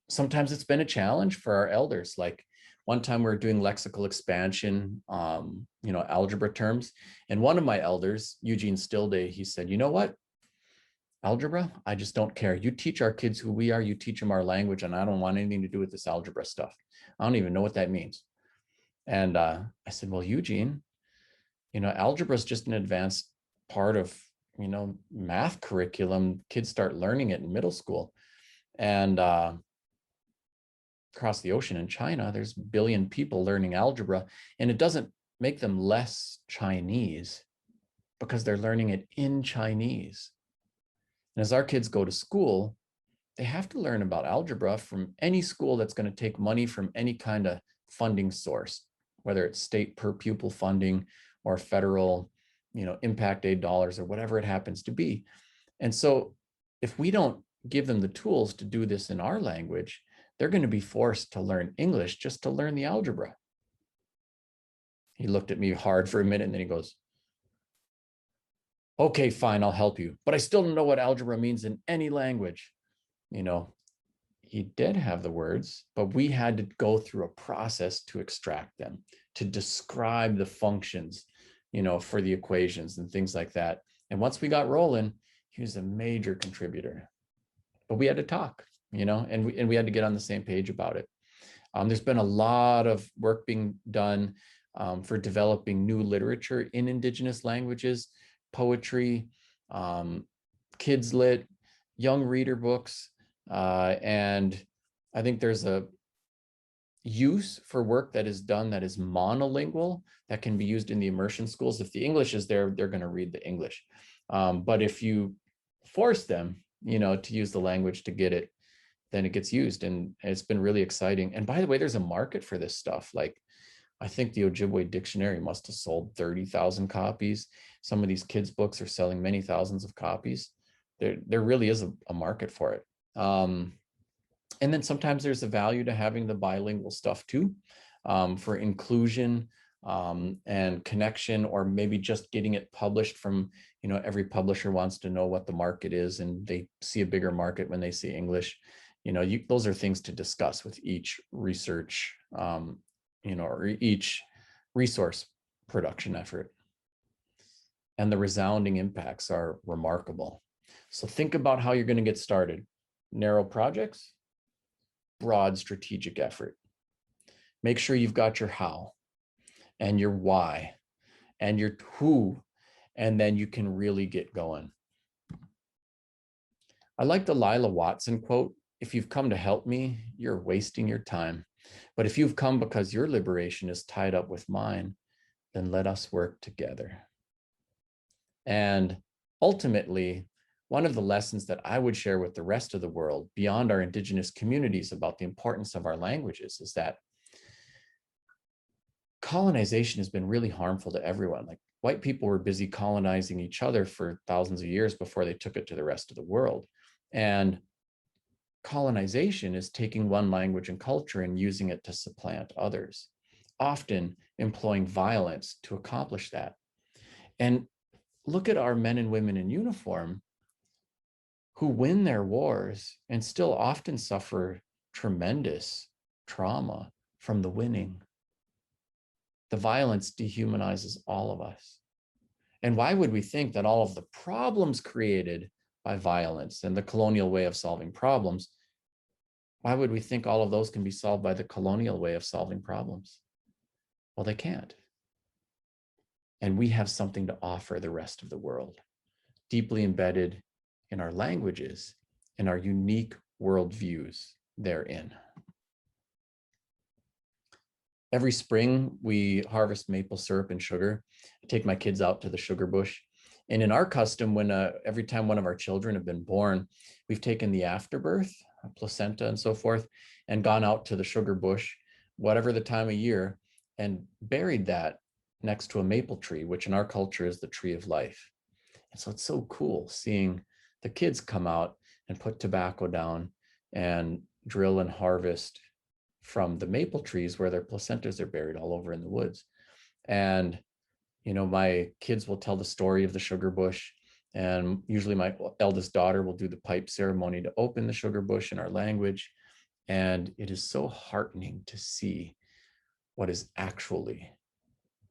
sometimes it's been a challenge for our elders. Like one time we were doing lexical expansion, algebra terms. And one of my elders, Eugene Stillday, he said, you know what? Algebra, I just don't care. You teach our kids who we are, you teach them our language, and I don't want anything to do with this algebra stuff. I don't even know what that means. And I said, well, Eugene, algebra is just an advanced part of, math curriculum. Kids start learning it in middle school. And across the ocean in China, there's a billion people learning algebra, and it doesn't make them less Chinese because they're learning it in Chinese. And as our kids go to school, they have to learn about algebra from any school that's going to take money from any kind of funding source, whether it's state per pupil funding or federal, impact aid dollars or whatever it happens to be. And so if we don't give them the tools to do this in our language, they're going to be forced to learn English just to learn the algebra. He looked at me hard for a minute and then he goes, okay, fine, I'll help you. But I still don't know what algebra means in any language. He did have the words, but we had to go through a process to extract them, to describe the functions, for the equations and things like that. And once we got rolling, he was a major contributor. But we had to talk, and we had to get on the same page about it. There's been a lot of work being done for developing new literature in Indigenous languages, poetry, kids lit, young reader books, and I think there's a use for work that is done that is monolingual that can be used in the immersion schools. If the English is there, they're going to read the English. But if you force them, to use the language to get it, then it gets used. And it's been really exciting. And by the way, there's a market for this stuff. Like, I think the Ojibwe dictionary must have sold 30,000 copies. Some of these kids' books are selling many thousands of copies. There really is a market for it. And then sometimes there's a value to having the bilingual stuff too, for inclusion and connection, or maybe just getting it published from, every publisher wants to know what the market is and they see a bigger market when they see English. Those are things to discuss with each research, or each resource production effort. And the resounding impacts are remarkable. So think about how you're going to get started. Narrow projects, broad strategic effort. Make sure you've got your how and your why and your who, and then you can really get going. I like the Lila Watson quote, "If you've come to help me, you're wasting your time. But if you've come because your liberation is tied up with mine, then let us work together." And ultimately, one of the lessons that I would share with the rest of the world beyond our Indigenous communities about the importance of our languages is that colonization has been really harmful to everyone. Like, white people were busy colonizing each other for thousands of years before they took it to the rest of the world. And colonization is taking one language and culture and using it to supplant others, often employing violence to accomplish that. And look at our men and women in uniform who win their wars and still often suffer tremendous trauma from the winning. The violence dehumanizes all of us. And why would we think that all of the problems created by violence and the colonial way of solving problems, why would we think all of those can be solved by the colonial way of solving problems? Well, they can't. And we have something to offer the rest of the world, deeply embedded in our languages and our unique worldviews therein. Every spring, we harvest maple syrup and sugar. I take my kids out to the sugar bush. And in our custom, when every time one of our children have been born, we've taken the afterbirth, a placenta and so forth, and gone out to the sugar bush, whatever the time of year, and buried that next to a maple tree, which in our culture is the tree of life. And so it's so cool seeing the kids come out and put tobacco down and drill and harvest from the maple trees where their placentas are buried all over in the woods. And, you know, my kids will tell the story of the sugar bush. And usually my eldest daughter will do the pipe ceremony to open the sugar bush in our language. And it is so heartening to see what is actually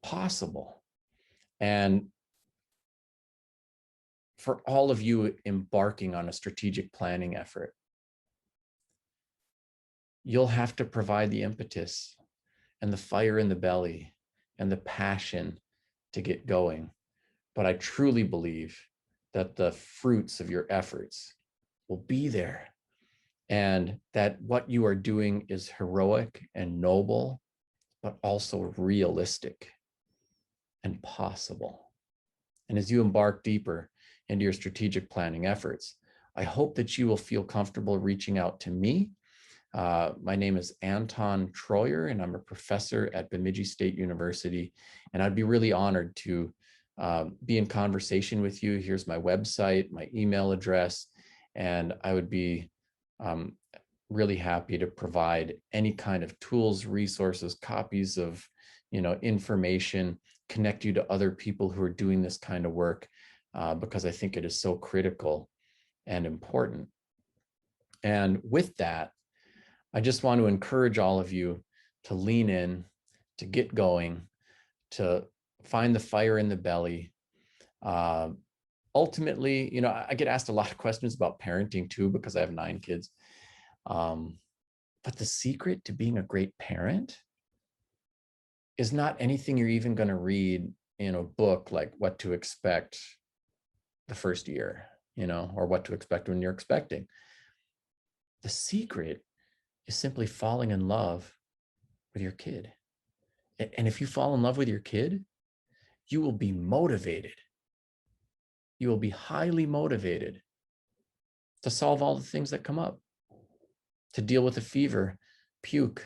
possible. And for all of you embarking on a strategic planning effort, you'll have to provide the impetus and the fire in the belly and the passion to get going. But I truly believe that the fruits of your efforts will be there, and that what you are doing is heroic and noble, but also realistic and possible. And as you embark deeper into your strategic planning efforts, I hope that you will feel comfortable reaching out to me. My name is Anton Treuer, and I'm a professor at Bemidji State University. And I'd be really honored to be in conversation with you. Here's my website, my email address, and I would be really happy to provide any kind of tools, resources, copies of, you know, information, connect you to other people who are doing this kind of work, because I think it is so critical and important. And with that, I just want to encourage all of you to lean in, to get going, to find the fire in the belly. Ultimately, you know, I get asked a lot of questions about parenting too, because I have 9 kids. But the secret to being a great parent is not anything you're even going to read in a book like What to Expect the First Year, you know, or What to Expect When You're Expecting. The secret is simply falling in love with your kid. And if you fall in love with your kid, you will be motivated. You will be highly motivated to solve all the things that come up, to deal with a fever, puke,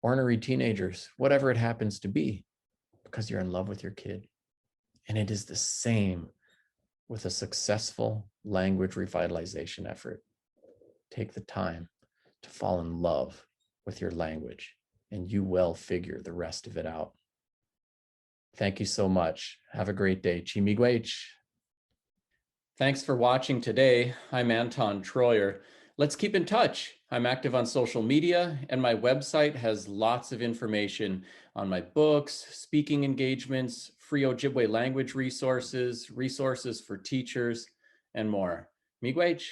ornery teenagers, whatever it happens to be, because you're in love with your kid. And it is the same with a successful language revitalization effort. Take the time to fall in love with your language, and you will figure the rest of it out. Thank you so much. Have a great day. Chimigwech. Thanks for watching today. I'm Anton Treuer. Let's keep in touch. I'm active on social media, and my website has lots of information on my books, speaking engagements, free Ojibwe language resources, resources for teachers, and more. Miigwech.